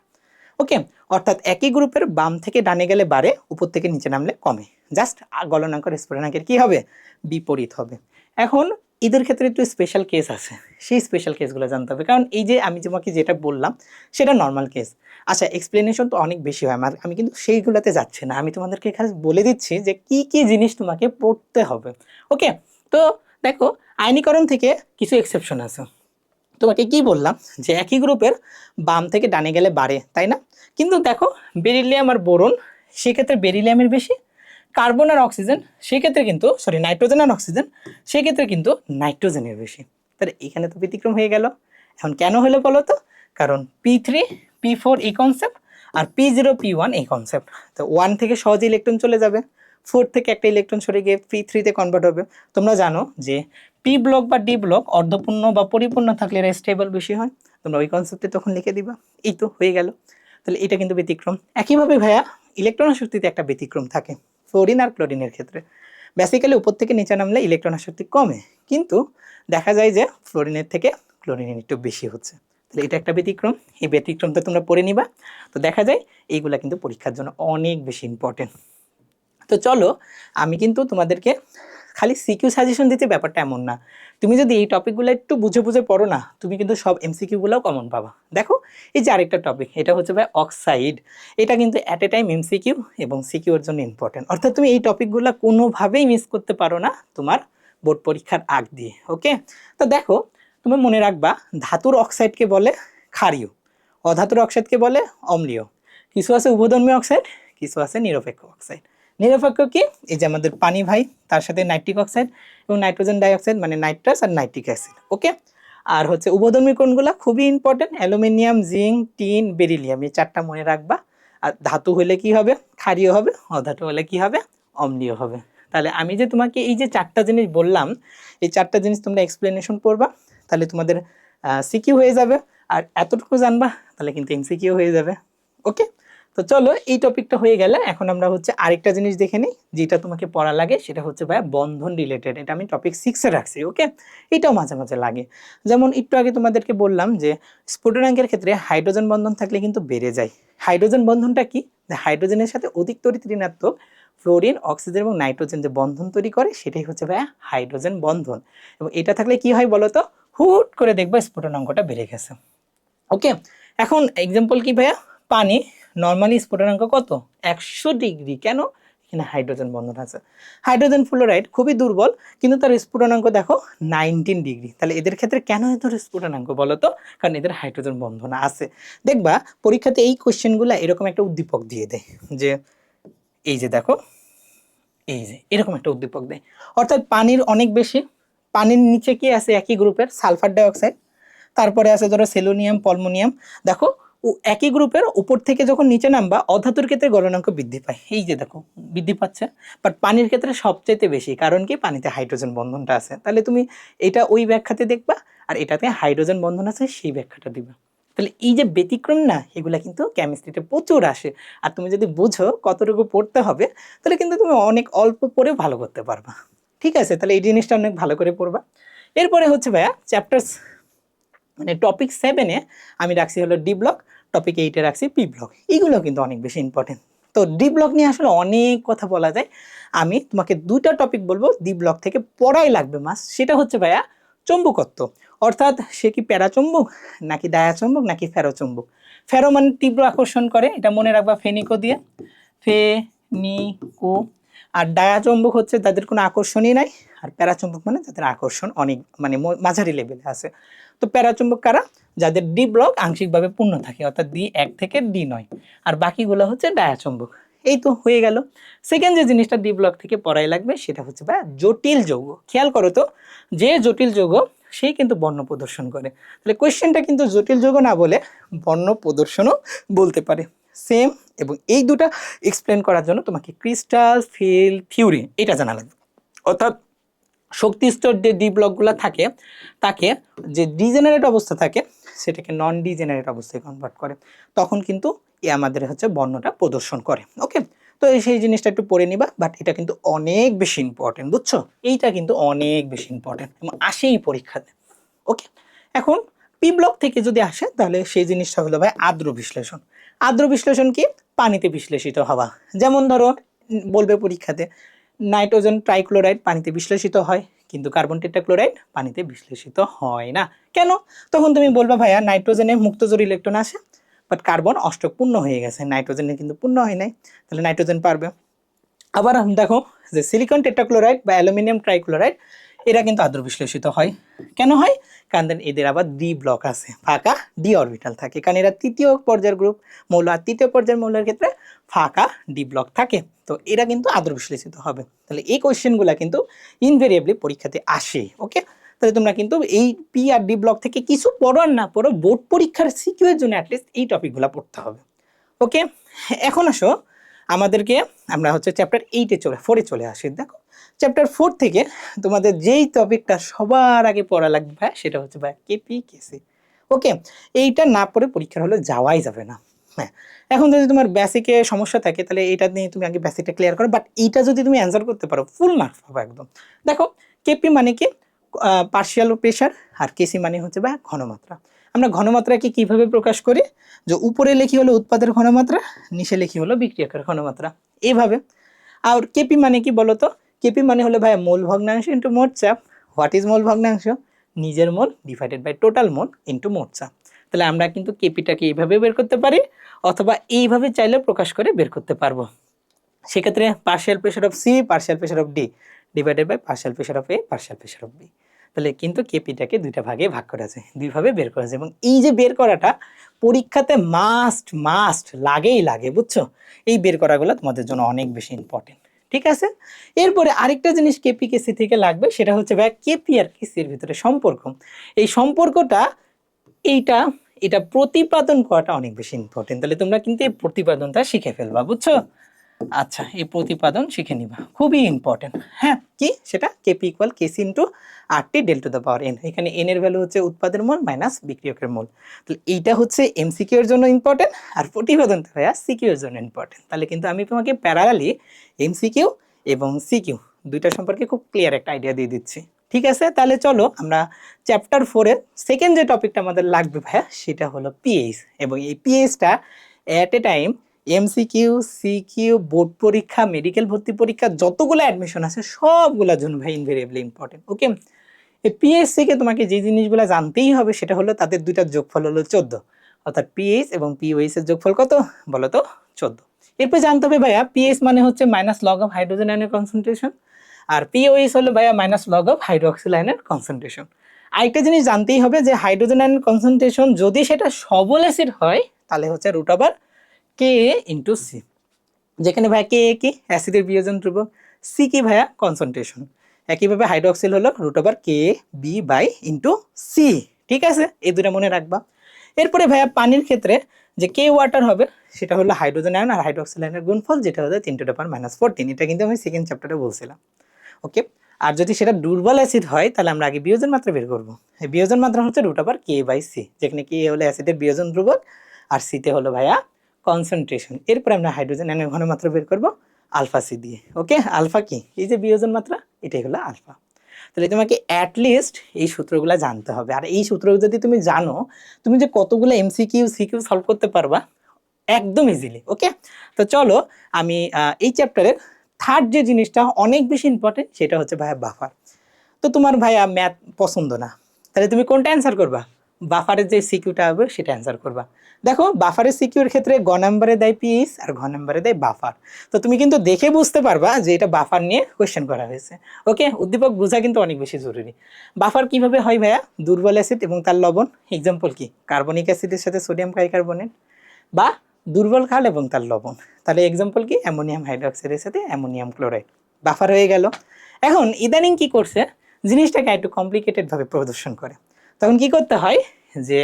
ওকে, অর্থাৎ একই গ্রুপের বাম থেকে ডানে গেলে বাড়ে, উপর থেকে নিচে নামলে কমে। জাস্ট গলনাঙ্ক স্ফুটনাঙ্কের কি হবে, বিপরীত হবে। এখন এদের ক্ষেত্রে একটু স্পেশাল কেস আছে, সেই স্পেশাল কেসগুলো জানতে হবে, কারণ এই যে আমি তোমাকে যেটা বললাম সেটা নর্মাল কেস। আচ্ছা, এক্সপ্লেনেশন তো অনেক বেশি হয় আমার, আমি কিন্তু সেইগুলোতে যাচ্ছি না, আমি তোমাদেরকে এখানে বলে দিচ্ছি যে কি কি জিনিস তোমাকে পড়তে হবে। ওকে, তো দেখো আয়নীকরণ থেকে কিছু এক্সেপশন আছে। তোমাকে কি বললাম যে একই গ্রুপের বাম থেকে ডানে গেলে বাড়ে, তাই না? কিন্তু দেখো বেরিলিয়াম আর বোরন, সেক্ষেত্রে বেরিলিয়ামের বেশি, কার্বন আর অক্সিজেন সেক্ষেত্রে কিন্তু, সরি নাইট্রোজেন আর অক্সিজেন সেক্ষেত্রে কিন্তু নাইট্রোজেনের বেশি। তাহলে এখানে তো ব্যতিক্রম হয়ে গেল। এখন কেন হলো বলো তো, কারণ P3 P4 এই কনসেপ্ট আর P0 P1 এই কনসেপ্ট। তো 1 থেকে সহজে ইলেকট্রন চলে যাবে, 4 থেকে একটা ইলেকট্রন সরে গিয়ে P3 তে কনভার্ট হবে। তোমরা জানো যে পি ব্লক বা ডি ব্লক অর্ধপূর্ণ বা পরিপূর্ণ থাকলে এরা স্টেবল বেশি হয়, তোমরা ওই কনসেপ্টে তখন লিখে দিবা। এই তো হয়ে গেল। তাহলে এটা কিন্তু ব্যতিক্রম। একইভাবে ভাইয়া ইলেকট্রন আসক্তিতে একটা ব্যতিক্রম থাকে ফ্লোরিন আর ক্লোরিনের ক্ষেত্রে। বেসিক্যালি উপর থেকে নিচে নামলে ইলেকট্রন আসক্তি কমে, কিন্তু দেখা যায় যে ফ্লোরিনের থেকে ক্লোরিন একটু বেশি হচ্ছে। তাহলে এটা একটা ব্যতিক্রম, এই ব্যতিক্রমটা তোমরা পড়ে নিবা। তো দেখা যায় এইগুলা কিন্তু পরীক্ষার জন্য অনেক বেশি ইম্পর্টেন্ট। তো চলো, আমি কিন্তু তোমাদেরকে খালি সিকিউ সাজেশন দিতে, ব্যাপারটা এমন না। তুমি যদি এই টপিকগুলো একটু বুঝে বুঝে পড়ো না, তুমি কিন্তু সব এমসিকিউগুলোও কমন পাবা। দেখো এই যে আরেকটা টপিক, এটা হচ্ছে ভাই অক্সাইড। এটা কিন্তু অ্যাট এ টাইম এমসিকিউ এবং সিকিউর জন্য ইম্পর্টেন্ট। অর্থাৎ তুমি এই টপিকগুলো কোনোভাবেই মিস করতে পারো না তোমার বোর্ড পরীক্ষার আগ দিয়ে। ওকে, তো দেখো তুমি মনে রাখবা, ধাতুর অক্সাইডকে বলে ক্ষারীয়, অধাতুর অক্সাইডকে বলে অম্লীয়। কিছু আছে উভধর্মী অক্সাইড, কিছু আছে নিরপেক্ষ অক্সাইড। নিরপেক্ষ কি, এই যে আমাদের পানি ভাই, তার সাথে নাইট্রিক অক্সাইড এবং নাইট্রোজেন ডাইঅক্সাইড মানে নাইট্রাস আর নাইট্রিক অ্যাসিড। ওকে, আর হচ্ছে উভধর্মী কোনগুলো খুবই important, aluminium, zinc, tin, beryllium, এই 4টা মনে রাখবা। আর ধাতু হলে কি হবে, ক্ষারীয় হবে, অধাতু হলে কি হবে, অম্লীয় হবে। তাহলে আমি যে তোমাকে এই যে 4টা জিনিস বললাম, এই 4টা জিনিস তোমরা এক্সপ্লেনেশন পড়বা, তাহলে তোমাদের সিকিউ হয়ে যাবে। আর এতটুকু জানবা তাহলে কিন্তু এমসিকিউ হয়ে যাবে। ওকে, তো চলো এই টপিকটা হয়ে গেলে এখন আমরা হচ্ছে আরেকটা জিনিস দেখে নিই, যেটা তোমাকে পড়া লাগে, সেটা হচ্ছে ভাইয়া বন্ধন রিলেটেড। এটা আমি টপিক 6-এ রাখছি। ওকে, এটাও মাঝে মাঝে লাগে। যেমন একটু আগে তোমাদেরকে বললাম যে স্ফুটনাঙ্কের ক্ষেত্রে হাইড্রোজেন বন্ধন থাকলে কিন্তু বেড়ে যায়। হাইড্রোজেন বন্ধনটা কি, হাইড্রোজেনের সাথে অধিক তড়িৎ ঋণাত্মক ফ্লোরিন, অক্সিজেন এবং নাইট্রোজেন যে বন্ধন তৈরি করে সেটাই হচ্ছে ভাইয়া হাইড্রোজেন বন্ধন। এবং এটা থাকলে কি হয় বলতো, হুট করে দেখবা স্ফুটনাঙ্কটা বেড়ে গেছে। ওকে, এখন এক্সাম্পল কি ভাইয়া, পানি নর্মালি স্ফুটনাঙ্ক কত, 100 ডিগ্রি। কেন, এখানে হাইড্রোজেন বন্ধন আছে। হাইড্রোজেন ফ্লোরাইড খুবই দুর্বল, কিন্তু তার স্ফুটনাঙ্ক দেখো 19 ডিগ্রি। তাহলে এদের ক্ষেত্রে কেন এত স্ফুটনাঙ্ক বলতো, কারণ এদের হাইড্রোজেন বন্ধন আছে। দেখবা পরীক্ষাতে এই কোশ্চেনগুলো এরকম একটা উদ্দীপক দিয়ে দেয়, যে এই যে দেখো, এই যে এরকম একটা উদ্দীপক দেয়। অর্থাৎ পানির অনেক বেশি, পানির নিচে কি আছে একই গ্রুপের সালফার ডাইঅক্সাইড, তারপরে আছে ধরো সেলোনিয়াম, পলমোনিয়াম। দেখো ও একই গ্রুপের উপর থেকে যখন নিচে নামবা অধাতুর ক্ষেত্রে গলনাঙ্ক বৃদ্ধি পায়, এই যে দেখো বৃদ্ধি পাচ্ছে। বাট পানির ক্ষেত্রে সবচাইতে বেশি, কারণ কি, পানিতে হাইড্রোজেন বন্ধনটা আছে। তাহলে তুমি এটা ওই ব্যাখ্যাতে দেখবা, আর এটাতে হাইড্রোজেন বন্ধন আছে সেই ব্যাখ্যাটা দিবা। তাহলে এই যে ব্যতিক্রম না, এগুলা কিন্তু কেমিস্ট্রিতে প্রচুর আসে। আর তুমি যদি বুঝো কতটুকু পড়তে হবে, তাহলে কিন্তু তুমি অনেক অল্প পড়ে ভালো করতে পারবা। ঠিক আছে, তাহলে এই জিনিসটা অনেক ভালো করে পড়বা। এরপরে হচ্ছে ভাইয়া চ্যাপ্টার মানে টপিক 7-এ আমি রাখছি হলো ডি ব্লক, টপিক 8-এ রাখছি পি ব্লক, এইগুলো কিন্তু অনেক বেশি ইম্পর্টেন্ট। তো ডি ব্লক নিয়ে আসলে অনেক কথা বলা যায়, আমি তোমাকে দুইটা টপিক বলবো ডি ব্লক থেকে পড়াই লাগবে মাস্ট। সেটা হচ্ছে ভাইয়া চৌম্বকত্ব, অর্থাৎ সে কি প্যারাচুম্বক নাকি ডায়াচুম্বক নাকি ফেরোচুম্বক। ফেরো মানে তীব্র আকর্ষণ করে, এটা মনে রাখবা ফেনিকো দিয়ে, ফেনিকো। আর ডায়াচুম্বক হচ্ছে যাদের কোনো আকর্ষণই নাই, আর প্যারাচুম্বক মানে যাদের আকর্ষণ অনেক মানে মাঝারি লেভেলে আছে। তো প্যারাচুম্বক কারা, যাদের ডি ব্লক আংশিকভাবে পূর্ণ থাকে, অর্থাৎ D1 থেকে D9, আর বাকিগুলো হচ্ছে ডায়াচুম্বক। এই তো হয়ে গেল। সেকেন্ড যে জিনিসটা ডি ব্লক থেকে পড়াই লাগবে সেটা হচ্ছে ভাই জটিল যৌগ। খেয়াল করো তো, যে জটিল যৌগ সেই কিন্তু বর্ণ প্রদর্শন করে, তাহলে কোয়েশ্চেনটা কিন্তু জটিল যৌগ না বলে বর্ণ প্রদর্শনও বলতে পারে। সেম, এবং এই দুটা এক্সপ্লেন করার জন্য তোমাকে ক্রিস্টাল ফিল্ড থিওরি এটা জানা লাগবে। অর্থাৎ শক্তিস্তর যে ডি ব্লকগুলো থাকে তাকে যে ডিজেনারেট অবস্থা থাকে সেটাকে নন ডিজেনারেট অবস্থায় কনভার্ট করে, তখন কিন্তু এ আমাদের হচ্ছে বর্ণটা প্রদর্শন করে। ওকে, তো সেই জিনিসটা একটু পড়ে নিবা, বাট এটা কিন্তু অনেক বেশি ইম্পর্টেন্ট, বুঝছো? এইটা কিন্তু অনেক বেশি ইম্পর্টেন্ট এবং আসেই পরীক্ষাতে। ওকে, এখন পি ব্লক থেকে যদি আসে তাহলে সেই জিনিসটা হলো ভাই আর্দ্র বিশ্লেষণ। আর্দ্র বিশ্লেষণ কি, পানিতে বিশ্লেষিত হওয়া। যেমন ধরো বলবে পরীক্ষাতে নাইট্রোজেন ট্রাইক্লোরাইড পানিতে বিশ্লেষিত হয়, কিন্তু কার্বন টেট্রাক্লোরাইড পানিতে বিশ্লেষিত হয় না। কেন? তখন তুমি বলবা ভাইয়া নাইট্রোজেনে মুক্তজোর ইলেকট্রন আসে, বাট কার্বন অষ্টক পূর্ণ হয়ে গেছে, নাইট্রোজেনে কিন্তু পূর্ণ হয় নাই, তাহলে নাইট্রোজেন পারবে। আবার দেখো যে সিলিকন টেট্রাক্লোরাইড বা অ্যালুমিনিয়াম ট্রাইক্লোরাইড এরা কিন্তু আদ্র বিশ্লেষিত হয়। কেন হয়? কারণ এদের আবার ডি ব্লক আছে, ফাঁকা ডি অরবিটাল থাকে, কারণ এরা তৃতীয় পর্যায়ের গ্রুপ মৌল, আর তৃতীয় পর্যায়ের মৌলের ক্ষেত্রে ফাঁকা ডি ব্লক থাকে, তো এরা কিন্তু আদ্র বিশ্লেষিত হবে। তাহলে এই কোয়েশ্চেনগুলো কিন্তু ইনভেরিয়েবলি পরীক্ষাতে আসে। ওকে, তাহলে তোমরা কিন্তু এই পি আর ডি ব্লক থেকে কিছু পড়ো আর না পড়ো, বোর্ড পরীক্ষার সিকিউ এর জন্য অ্যাটলিস্ট এই টপিকগুলো পড়তে হবে। ওকে, এখন আসো আমাদেরকে, আমরা হচ্ছে চ্যাপ্টার 8-এ ফোরে চলে আসি। দেখো চ্যাপ্টার 4 থেকে তোমাদের যেই টপিকটা সবার আগে পড়া লাগবে ভাই সেটা হচ্ছে ভাই কেপি কেসি। ওকে, এইটা না পড়ে পরীক্ষার হলে যাওয়াই যাবে না। হ্যাঁ, এখন যদি তোমার বেসিকে সমস্যা থাকে তাহলে এইটা নিয়ে তুমি আগে বেসিকটা ক্লিয়ার করো, বাট এইটা যদি তুমি অ্যান্সার করতে পারো ফুল মার্কস পাবো একদম। দেখো কেপি মানে কি, পার্শিয়াল প্রেশার, আর কেসি মানে হচ্ছে ভাই ঘনমাত্রা। আমরা ঘনমাত্রাকে কিভাবে প্রকাশ করি, যে উপরে লিখি হলো উৎপাদের ঘনমাত্রা, নিচে লিখি হলো বিক্রিয়কের ঘনমাত্রা, এইভাবে। আর কেপি মানে কি বলতো, কেপি মানে হলো ভাই মোল ভগ্নাংশ ইন্টু মোট চাপ। হোয়াট ইজ মোল ভগ্নাংশ? নিজের mole divided by total mole into মোট চাপ। তাহলে আমরা কিন্তু কেপিটাকে এইভাবে বের করতে পারি, অথবা এইভাবে চাইলে প্রকাশ করে বের করতে পারবো। সেক্ষেত্রে partial pressure of C partial pressure of D divided by partial pressure of A partial pressure of B. তাহলে কিন্তু কেপিটাকে দুইটা ভাগে ভাগ করা যায়, দুইভাবে বের করা যায়, এবং এই যে বের করাটা পরীক্ষাতে মাস্ট মাস্ট লাগেই লাগে, বুঝছো? এই বের করাগুলো তোমাদের জন্য অনেক বেশি ইম্পর্টেন্ট। ঠিক আছে, এরপরে আরেকটা জিনিস কেপি কেসি থেকে লাগবে, সেটা হচ্ছে ভাই কেপি আর কেসির ভিতরে সম্পর্ক। এই সম্পর্কটা এইটা এটা প্রতিপাদন করাটা অনেক বেশি ইম্পর্টেন্ট, তাহলে তোমরা কিন্তু এই প্রতিপাদনটা শিখে ফেলবা, বুঝছো? আচ্ছা, এই প্রতিপাদন শিখে নিবা, খুবই ইম্পর্টেন্ট। হ্যাঁ, কি সেটা? KP equal KC into RT del to the power N. এখানে এন এর ভ্যালু হচ্ছে উৎপাদের মোল মাইনাস বিক্রিয়কের মোল। তাহলে এইটা হচ্ছে এমসিকিউ এর জন্য ইম্পর্টেন্ট, আর প্রতিপাদনটা ভাইয়া সিকিউ এর জন্য ইম্পর্টেন্ট। তাহলে কিন্তু আমি তোমাকে প্যারালালি এমসিকিউ এবং সিকিউ দুইটা সম্পর্কে খুব ক্লিয়ার একটা আইডিয়া দিয়ে দিচ্ছি। ঠিক আছে, তাহলে চলো আমরা চ্যাপ্টার 4-এর সেকেন্ড যে টপিকটা আমাদের লাগবে ভাইয়া সেটা হলো পিএইচ, এবং এই পিএইচটা at a time MCQ CQ board পরীক্ষা মেডিকেল ভর্তি পরীক্ষা যতগুলো অ্যাডমিশন আছে সবগুলোর জন্য ভাই ইনভেরিয়েবলি ইম্পর্টেন্ট। ওকে, এই পিএইচসিকে তোমাকে যে জিনিসগুলো জানতেই হবে সেটা হলো তাদের দুইটার যোগফল হলো 14, অর্থাৎ পিএইচ এবং পিওএইচ এর যোগফল কত বলো তো? 14। এরপর জানতে হবে ভাইয়া পিএইচ মানে হচ্ছে মাইনাস লগ অফ হাইড্রোজেন আয়নের কনসেন্ট্রেশন, আর পিওএইচ হলো ভাইয়া মাইনাস লগ অফ হাইড্রোক্সিল আয়নের কনসেন্ট্রেশন। আরেকটা জিনিস জানতেই হবে যে হাইড্রোজেন আয়নের কনসেন্ট্রেশন যদি সেটা সবল অ্যাসিড হয় তাহলে হচ্ছে root over K into C, যেখানে ভাইয়া কে কি অ্যাসিডের বিয়োজন ধ্রুবক, সি কি ভাইয়া কনসেন্ট্রেশন। একইভাবে হাইড্রোক্সিল হলো root over K B by into C. ঠিক আছে, এই দুটা মনে রাখবা। এরপরে ভাইয়া পানির ক্ষেত্রে যে কে ওয়াটার হবে সেটা হলো হাইড্রোজেন আয়ন আর হাইড্রোক্সিল আয়নের গুণফল, যেটা হলো 10 টু দ্য পাওয়ার মাইনাস 14। এটা কিন্তু আমি সেকেন্ড চ্যাপ্টারে বলছিলাম। ওকে, আর যদি সেটা দুর্বল অ্যাসিড হয় তাহলে আমরা আগে বিয়োজন মাত্রা বের করবো। এই বিয়োজন মাত্রা হচ্ছে root over K by C, যেখানে কে হলো অ্যাসিডের বিয়োজন ধ্রুবক আর সিতে হলো ভাইয়া কনসেন্ট্রেশন। এরপরে আমরা হাইড্রোজেন আয়নের ঘনমাত্রা বের করবো আলফা সি দিয়ে। ওকে, আলফা কি? এই যে বিয়োজন মাত্রা, এটাই হলো আলফা। তাহলে তোমাকে অ্যাটলিস্ট এই সূত্রগুলো জানতে হবে। আর এই সূত্র যদি তুমি জানো, তুমি যে কতগুলো এমসিকিউ সিকিউ সলভ করতে পারবা একদম ইজিলি। ওকে, তো চলো আমি এই চ্যাপ্টারের থার্ড যে জিনিসটা অনেক বেশি ইম্পর্টেন্ট সেটা হচ্ছে ভাইয়া বাফার। তো তোমার ভাইয়া ম্যাথ পছন্দ না, তাহলে তুমি কোনটা অ্যান্সার করবা? বাফারের যে সিকিউটা হবে সেটা অ্যান্সার করবা। দেখো বাফারের সিকিউর ক্ষেত্রে গ নাম্বারে দেয় পিস আর ঘ নাম্বারে দেয় বাফার। তো তুমি কিন্তু দেখে বুঝতে পারবা যে এটা বাফার নিয়ে কোয়েশ্চেন করা হয়েছে। ওকে, উদ্দীপক বোঝা কিন্তু অনেক বেশি জরুরি। বাফার কিভাবে হয় ভাইয়া? দুর্বল অ্যাসিড এবং তার লবণ, এক্সাম্পল কি কার্বনিক অ্যাসিডের সাথে সোডিয়াম বাইকার্বনেট, বা দুর্বল ক্ষার এবং তার লবণ, তাহলে এক্সাম্পল কি অ্যামোনিয়াম হাইড্রোক্সাইডের সাথে অ্যামোনিয়াম ক্লোরাইড, বাফার হয়ে গেল। এখন ইদানিং কি করছে, জিনিসটাকে একটু কমপ্লিকেটেড ভাবে প্রদর্শন করে। তখন কি করতে হয় যে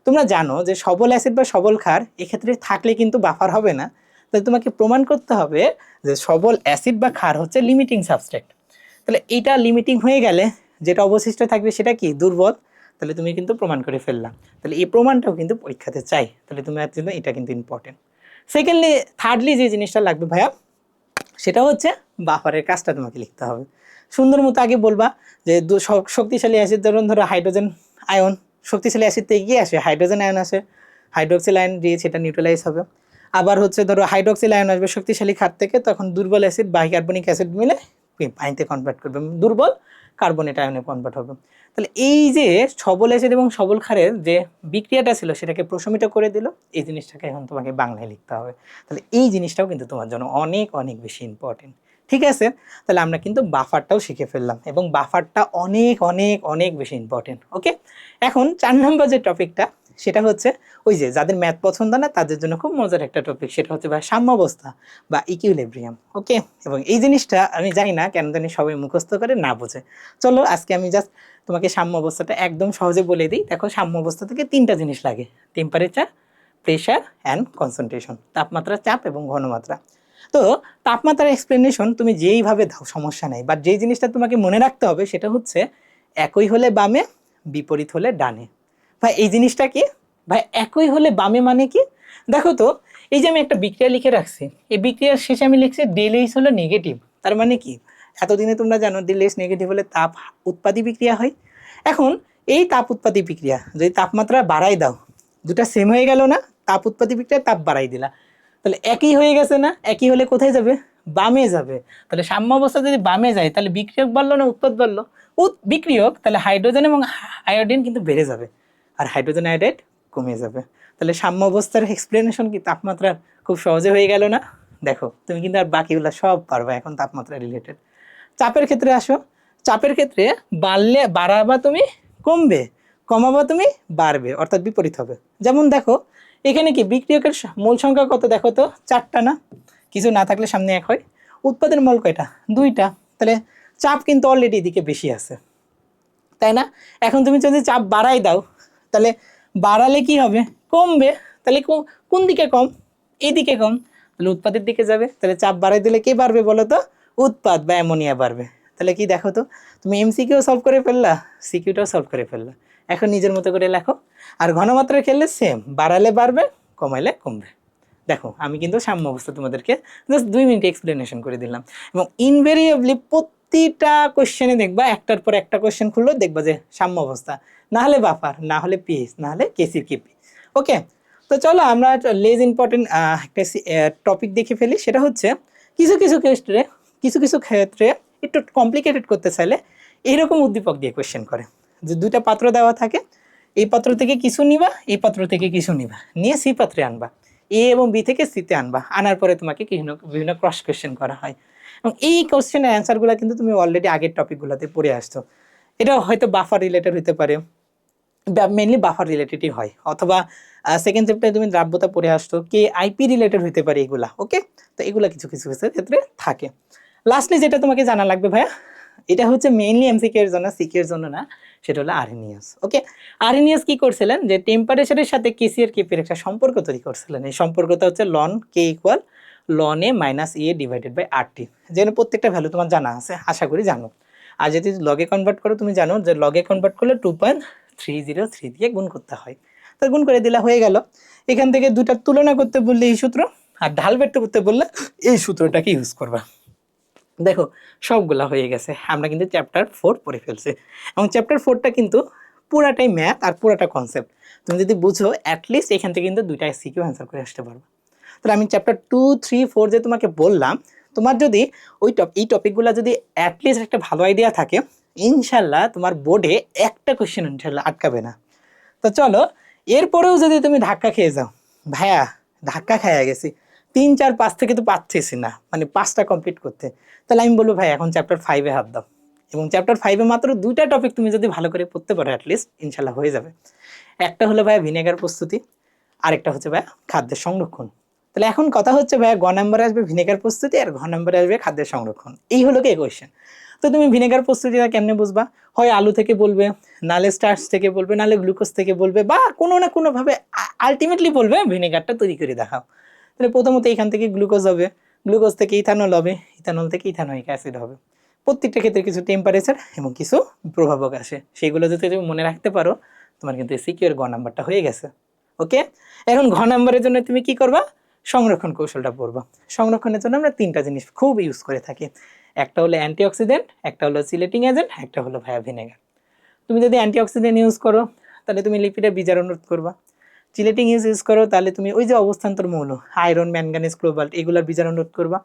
তোমরা জানো যে সবল অ্যাসিড বা সবল ক্ষার এক্ষেত্রে থাকলে কিন্তু বাফার হবে না, তাই তোমাকে প্রমাণ করতে হবে যে সবল অ্যাসিড বা ক্ষার হচ্ছে লিমিটিং সাবস্ট্রেট। তাহলে এইটা লিমিটিং হয়ে গেলে যেটা অবশিষ্ট থাকবে সেটা কি? দুর্বল। তাহলে তুমি কিন্তু প্রমাণ করে ফেললাম। তাহলে এই প্রমাণটাও কিন্তু পরীক্ষাতে চাই, তাহলে তুমি এটা কিন্তু ইম্পর্টেন্ট। সেকেন্ডলি থার্ডলি যে জিনিসটা লাগবে ভাইয়া সেটা হচ্ছে বাফারের কাজটা তোমাকে লিখতে হবে সুন্দর মতো। আগে বলবা যে শক্তিশালী অ্যাসিড, ধরো হাইড্রোজেন আয়ন, শক্তিশালী অ্যাসিড থেকে কি আসে? হাইড্রোজেন আয়ন আসে, হাইড্রোক্সিল আয়ন দিয়ে সেটা নিউট্রালাইজ হবে। আবার হচ্ছে ধরো হাইড্রোক্সিল আয়ন আসবে শক্তিশালী ক্ষার থেকে, তখন দুর্বল অ্যাসিড বাইকার্বনিক অ্যাসিড মিলে পানিতে কনভার্ট করবে, দুর্বল কার্বনেট আয়নে কনভার্ট হবে। তাহলে এই যে সবল অ্যাসিড এবং সবল ক্ষারের যে বিক্রিয়াটা ছিল সেটাকে প্রশমিত করে দিল, এই জিনিসটাকে এখন তোমাকে বাংলায় লিখতে হবে। তাহলে এই জিনিসটাও কিন্তু তোমার জন্য অনেক অনেক বেশি ইম্পর্টেন্ট। ঠিক আছে, তাহলে আমরা কিন্তু বাফারটাও শিখে ফেললাম এবং বাফারটা অনেক অনেক অনেক বেশি ইম্পর্টেন্ট। ওকে, এখন 4 নম্বর যে টপিকটা সেটা হচ্ছে ওই যে যাদের ম্যাথ পছন্দ না তাদের জন্য খুব মজার একটা টপিক, সেটা হচ্ছে ভাই সাম্যাবস্থা বা ইকুইলিব্রিয়াম। ওকে, এবং এই জিনিসটা আমি জানি না কেন জানি সবাই মুখস্থ করে না বোঝে। চলো আজকে আমি জাস্ট তোমাকে সাম্যাবস্থাটা একদম সহজে বলে দিই। দেখো সাম্যাবস্থা থেকে 3টা জিনিস লাগে: টেম্পারেচার, প্রেশার অ্যান্ড কনসেন্ট্রেশন, তাপমাত্রা, চাপ এবং ঘনমাত্রা। তো তাপমাত্রার এক্সপ্লেনেশন তুমি যেইভাবে দাও সমস্যা নেই, বাট যেই জিনিসটা তোমাকে মনে রাখতে হবে সেটা হচ্ছে একই হলে বামে, বিপরীত হলে ডানে। ভাই এই জিনিসটা কি? ভাই একই হলে বামে মানে কি? দেখো তো, এই যে আমি একটা বিক্রিয়া লিখে রাখছি, এই বিক্রিয়ার শেষে আমি লিখছি ডেলএইচ হলো নেগেটিভ। তার মানে কি? এতদিনে তোমরা জানো ডেলএইচ নেগেটিভ হলে তাপ উৎপাদী বিক্রিয়া হয়। এখন এই তাপ উৎপাদী বিক্রিয়া যদি তাপমাত্রা বাড়াই দাও, দুটা সেম হয়ে গেল না? তাপ উৎপাদী বিক্রিয়া তাপ বাড়াই দিলা, তাহলে একই হয়ে গেছে না? একই হলে কোথায় যাবে? বামে যাবে। তাহলে সাম্যাবস্থা যদি বামে যায় তাহলে বিক্রিয়ক বাড়লো না উৎপাদ বাড়লো? বিক্রিয়ক, তাহলে হাইড্রোজেন এবং আয়োডিন কিন্তু বেড়ে যাবে আর হাইড্রোজেন আয়োডাইড কমে যাবে। তাহলে সাম্যাবস্থার এক্সপ্লেনেশন কি তাপমাত্রার খুব সহজে হয়ে গেল না? দেখো তুমি কিন্তু আর বাকিগুলো সব পারবে এখন তাপমাত্রা রিলেটেড। চাপের ক্ষেত্রে আসো, চাপের ক্ষেত্রে বাড়াবা তুমি কমবে, কমাবা তুমি বাড়বে, অর্থাৎ বিপরীত হবে। যেমন দেখো এখানে কি বিক্রিয়কের মোল সংখ্যা কত? দেখো তো 4টা না? কিছু না থাকলে সামনে 1 হয়। উৎপাদের মোল কয়টা? 2টা। তাহলে চাপ কিন্তু অলরেডি এদিকে বেশি আছে, তাই না? এখন তুমি যদি চাপ বাড়াই দাও তাহলে বাড়ালে কি হবে? কমবে। তাহলে কোন দিকে কম? এইদিকে কম, তাহলে উৎপাদের দিকে যাবে। তাহলে চাপ বাড়াই দিলে কে বাড়বে বলো তো? উৎপাদ বা অ্যামোনিয়া বাড়বে। তাহলে কি দেখো তো, তুমি এমসিকিউ সলভ করে ফেললা, সিকিউটাও সলভ করে ফেললা। এখন নিজের মতো করে লেখো। আর ঘনমাত্রার খেললে সেম, বাড়ালে বাড়বে, কমাইলে কমবে। দেখো আমি কিন্তু সাম্য অবস্থা তোমাদেরকে জাস্ট 2 মিনিট এক্সপ্লেনেশন করে দিলাম, এবং ইনভেরিয়েবলি প্রতিটা কোশ্চেনে দেখবা একটার পর একটা কোশ্চেন খুললো দেখবা যে সাম্য অবস্থা, না হলে বাফার, না হলে পিএইচ, না হলে কেসির কিপি। ওকে, তো চলো আমরা লেজ ইম্পর্টেন্ট একটা টপিক দেখে ফেলি। সেটা হচ্ছে কিছু কিছু ক্ষেত্রে একটু কমপ্লিকেটেড করতে চাইলে এইরকম উদ্দীপক দিয়ে কোয়েশ্চেন করে যে 2টা পাত্র দেওয়া থাকে, এই পাত্র থেকে কিছু নিবা, এই পাত্র থেকে কিছু নিবা, নিয়ে সি পাত্রে আনবা, এ এবং বি থেকে সিতে আনবা, আনার পরে তোমাকে বিভিন্ন ক্রস কোয়েশ্চেন করা হয়। এবং এই কোয়েশ্চেনের অ্যান্সারগুলো কিন্তু তুমি অলরেডি আগের টপিকগুলোতে পড়ে আসছো। এটা হয়তো বাফার রিলেটেড হতে পারে, মেনলি বাফার রিলেটেডই হয়, অথবা সেকেন্ড চ্যাপ্টারে তুমি দ্রাব্যতা পড়ে আসছো, কে আইপি রিলেটেড হতে পারে এগুলা। ওকে, তো এগুলা কিছু কিছু ক্ষেত্রে থাকে। লাস্টলি যেটা তোমাকে জানা লাগবে ভাইয়া, এটা হচ্ছে মেইনলি এমসিকিউ এর জন্য, সিকিউ এর জন্য না, সেটা হলো আরহেনিয়াস। ওকে, আরহেনিয়াস কি করছিলেন যে টেম্পারেচারের সাথে কেসি এর কেপির একটা সম্পর্ক তৈরি করছিলেন। এই সম্পর্কটা হচ্ছে ln K equal ln A minus A divided by RT. যেন প্রত্যেকটা ভ্যালু তোমার জানা আছে, আশা করি জানো। আর যদি লগে কনভার্ট করো, তুমি জানো যে লগে কনভার্ট করলে 2.303 দিয়ে গুণ করতে হয়। তো গুণ করে দিলে হয়ে গেল। এখান থেকে দুটার তুলনা করতে বললে এই সূত্র, আর ঢাল বের করতে বললে এই সূত্রটাকে ইউজ করবা। দেখো সবগুলা হয়ে গেছে, আমরা কিন্তু চ্যাপ্টার 4 পড়ে ফেলছি এবং চ্যাপ্টার 4টা কিন্তু পুরাটাই ম্যাথ আর পুরাটা কনসেপ্ট। তুমি যদি বুঝো অ্যাটলিস্ট এখান থেকে কিন্তু দুইটা সিকিউ অ্যান্সার করে আসতে পারবে। তাহলে আমি চ্যাপ্টার 2, 3, 4 যে তোমাকে বললাম, তোমার যদি এই টপিকগুলো যদি অ্যাটলিস্ট একটা ভালো আইডিয়া থাকে, ইনশাল্লাহ তোমার বোর্ডে একটা কোশ্চেন ইনশাল্লাহ আটকাবে না। তো চলো, এরপরেও যদি তুমি ধাক্কা খেয়ে যাও, ভাইয়া ধাক্কা খাইয়া গেছি 3, 4, 5 থেকে তো পাচ্ছিস না, মানে 5টা কমপ্লিট করতে, তাহলে আমি বলবো ভাই এখন চ্যাপ্টার 5-এ হাত দাও। এবং চ্যাপ্টার 5-এ মাত্র 2টা টপিক তুমি যদি ভালো করে পড়তে পারো অ্যাটলিস্ট, ইনশাল্লাহ হয়ে যাবে। একটা হলো ভাইয়া ভিনেগার প্রস্তুতি, আরেকটা হচ্ছে ভাইয়া খাদ্যের সংরক্ষণ। তাহলে এখন কথা হচ্ছে ভাইয়া গ নাম্বারে আসবে ভিনেগার প্রস্তুতি আর ঘ নাম্বারে আসবে খাদ্যের সংরক্ষণ, এই হলো কি কোয়েশ্চেন। তো তুমি ভিনেগার প্রস্তুতিটা কেমনে বুঝবা? হয় আলু থেকে বলবে, নালে স্টার্চ থেকে বলবে, নালে গ্লুকোজ থেকে বলবে, বা কোনো না কোনোভাবে আলটিমেটলি বলবে ভিনেগারটা তৈরি করে দেখাও। তাহলে প্রথমত এখান থেকে গ্লুকোজ হবে, গ্লুকোজ থেকে ইথানল হবে, ইথানল থেকে ইথানোয়িক অ্যাসিড হবে। প্রত্যেকটা ক্ষেত্রে কিছু টেম্পারেচার এবং কিছু প্রভাবক আসে, সেগুলো যদি তুমি মনে রাখতে পারো, তোমার কিন্তু সিকিউর গ নাম্বারটা হয়ে গেছে। ওকে, এখন ঘ নাম্বারের জন্য তুমি কি করবা? সংরক্ষণ কৌশলটা পড়বা। সংরক্ষণের জন্য আমরা 3টা জিনিস খুব ইউজ করে থাকি, একটা হলো অ্যান্টিঅক্সিডেন্ট, একটা হলো সিলেটিং এজেন্ট, একটা হলো ভায়া ভিনেগার। তুমি যদি অ্যান্টিঅক্সিডেন্ট ইউজ করো তাহলে তুমি লিপিডের বিজারণ রোধ করবা। চিলেটিং ইউজ করো তাহলে তুমি ওই যে অবস্থান্তর মৌল আয়রন, ম্যাঙ্গানিজ, কোবাল্ট এগুলোর বিজারণ রোধ করবা।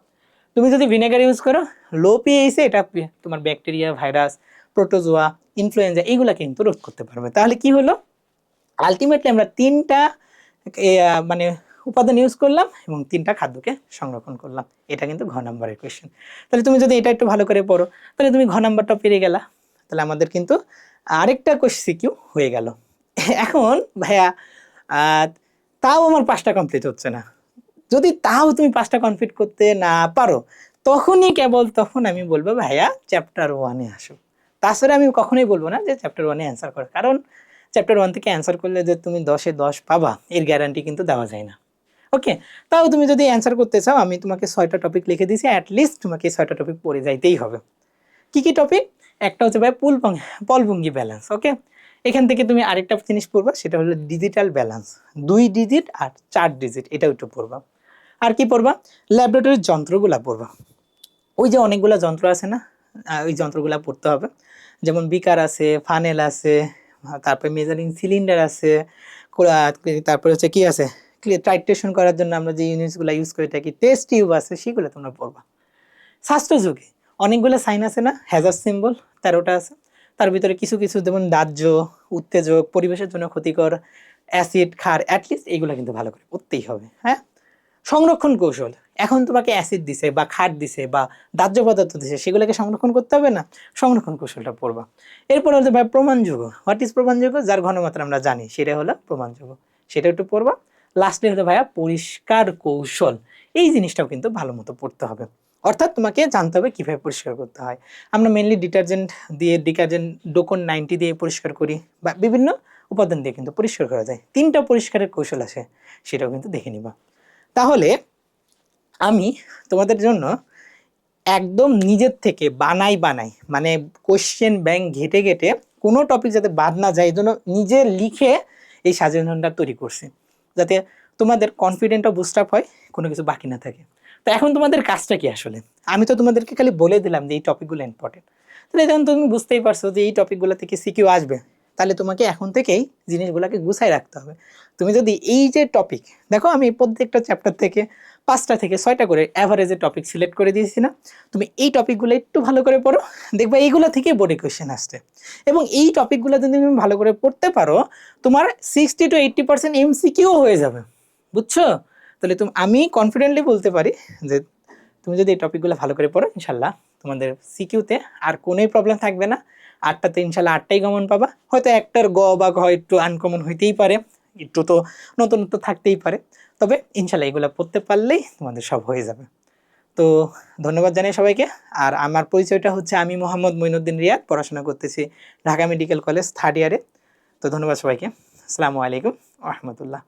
তুমি যদি ভিনেগার ইউজ করো, লো পিএইচে এটা তোমার ব্যাকটেরিয়া, ভাইরাস, প্রোটোজোয়া, ইনফ্লুয়েঞ্জা এইগুলা কিন্তু রোধ করতে পারবে। তাহলে কি হলো, আলটিমেটলি আমরা 3টা মানে উপাদান ইউজ করলাম এবং 3টা খাদ্যকে সংরক্ষণ করলাম। এটা কিন্তু ঘ নাম্বারের কোয়েশ্চেন। তাহলে তুমি যদি এটা একটু ভালো করে পড়ো, তাহলে তুমি ঘ নাম্বারটা পেরে গেলা। তাহলে আমাদের কিন্তু আরেকটা সিকিউ হয়ে গেল। এখন ভাইয়া তাও আমার 5টা কমপ্লিট হচ্ছে না। যদি তাও তুমি 5টা কমপ্লিট করতে না পারো, তখনই কেবল তখন আমি বলবো ভাইয়া চ্যাপ্টার 1-এ আসো। তাছাড়া আমি কখনোই বলবো না যে চ্যাপ্টার 1-এ অ্যান্সার করো, কারণ চ্যাপ্টার 1 থেকে অ্যান্সার করলে যে তুমি 10-এ 10 পাবা এর গ্যারান্টি কিন্তু দেওয়া যায় না। ওকে, তাও তুমি যদি অ্যান্সার করতে চাও, আমি তোমাকে 6টা টপিক লিখে দিয়েছি, অ্যাটলিস্ট তোমাকে 6টা টপিক পড়ে যাইতেই হবে। কি কি টপিক? একটা হচ্ছে ভাই পলভঙ্গি ব্যালেন্স। ওকে, এখান থেকে তুমি আরেকটা জিনিস পড়বা, সেটা হলো ডিজিটাল ব্যালেন্স, 2 ডিজিট আর 4 ডিজিট, এটাও একটু পড়বা। আর কি পড়বা? ল্যাবরেটরির যন্ত্রগুলা পড়বা। ওই যে অনেকগুলা যন্ত্র আছে না, ওই যন্ত্রগুলা পড়তে হবে। যেমন বিকার আছে, ফানেল আছে, তারপরে মেজারিং সিলিন্ডার আছে, তারপরে হচ্ছে কি আছে, টাইট্রেশন করার জন্য আমরা যে ইউনিটসগুলো ইউজ করে থাকি, টেস্ট টিউব আছে, সেগুলো তোমরা পড়বা। স্বাস্থ্যযোগে অনেকগুলো সাইন আছে না, হ্যাজার্ড সিম্বল 13টা আছে। তার ভিতরে কিছু কিছু যেমন দাহ্য, উত্তেজক, পরিবেশের জন্য ক্ষতিকর, অ্যাসিড, ক্ষার, অ্যাটলিস্ট এইগুলো কিন্তু ভালো করে পড়তেই হবে। হ্যাঁ, সংরক্ষণ কৌশল, এখন তোমাকে অ্যাসিড দিছে বা ক্ষার দিছে বা দাহ্য পদার্থ দিছে, সেগুলোকে সংরক্ষণ করতে হবে না, সংরক্ষণ কৌশলটা পড়বা। এরপর হচ্ছে ভাই প্রমাণযোগ্য, হোয়াট ইজ প্রমাণযোগ্য, যার ঘনমাত্রা আমরা জানি সেটা হলো প্রমাণযোগ্য, সেটা একটু পড়বা। লাস্টে হচ্ছে ভাইয়া পরিষ্কার কৌশল, এই জিনিসটাও কিন্তু ভালো মতো পড়তে হবে। অর্থাৎ তোমাকে জানতে হবে কিভাবে পরিষ্কার করতে হয়। আমরা মেনলি ডিটারজেন্ট ডোকন 90 দিয়ে পরিষ্কার করি, বা বিভিন্ন উপাদান দিয়ে কিন্তু পরিষ্কার করা যায়। 3টা পরিষ্কারের কৌশল আছে, সেটাও কিন্তু দেখে নিবা। তাহলে আমি তোমাদের জন্য একদম নিজের থেকে বানাই মানে কোশ্চেন ব্যাংক ঘেটে ঘেটে কোনো টপিক যাতে বাদ না যায়, এই জন্য নিজে লিখে এই সাজেশনটা তৈরি করছি, যাতে তোমাদের কনফিডেন্টটা বুস্ট আপ হয়, কোনো কিছু বাকি না থাকে। তো এখন তোমাদের কাজটা কি আসলে? আমি তো তোমাদেরকে খালি বলে দিলাম যে এই টপিকগুলো ইম্পর্টেন্ট। তাহলে যখন তুমি বুঝতেই পারছো যে এই টপিকগুলো থেকে সিকিউ আসবে, তাহলে তোমাকে এখন থেকেই জিনিসগুলোকে গুছাই রাখতে হবে। তুমি যদি এই যে টপিক, দেখো আমি প্রত্যেকটা চ্যাপ্টার থেকে 5টা থেকে 6টা করে অ্যাভারেজের টপিক সিলেক্ট করে দিয়েছি না, তুমি এই টপিকগুলো একটু ভালো করে পড়ো, দেখবা এইগুলো থেকে বোর্ডে কোয়েশ্চেন আসছে। এবং এই টপিকগুলো যদি তুমি ভালো করে পড়তে পারো, তোমার 60 to 80% এমসিকিউ হয়ে যাবে, বুঝছো? তাহলে আমি কনফিডেন্টলি বলতে পারি যে তুমি যদি এই টপিকগুলো ভালো করে পড়ো, ইনশাল্লাহ তোমাদের সিকিউতে আর কোনোই প্রবলেম থাকবে না। 8টাতে ইনশাল্লাহ 8টাই কমন পাবা, হয়তো একটার গ বা ঘ একটু আনকমন হইতেই পারে, একটু তো নতুনত্ব থাকতেই পারে, তবে ইনশাল্লাহ এগুলো পড়তে পারলেই তোমাদের সব হয়ে যাবে। তো ধন্যবাদ জানাই সবাইকে। আর আমার পরিচয়টা হচ্ছে, আমি মোহাম্মদ মঈনুদ্দিন রিয়াদ, পড়াশোনা করতেছি ঢাকা মেডিকেল কলেজ 3rd ইয়ারে। তো ধন্যবাদ সবাইকে, আসসালামু আলাইকুম ওয়া রাহমাতুল্লাহ।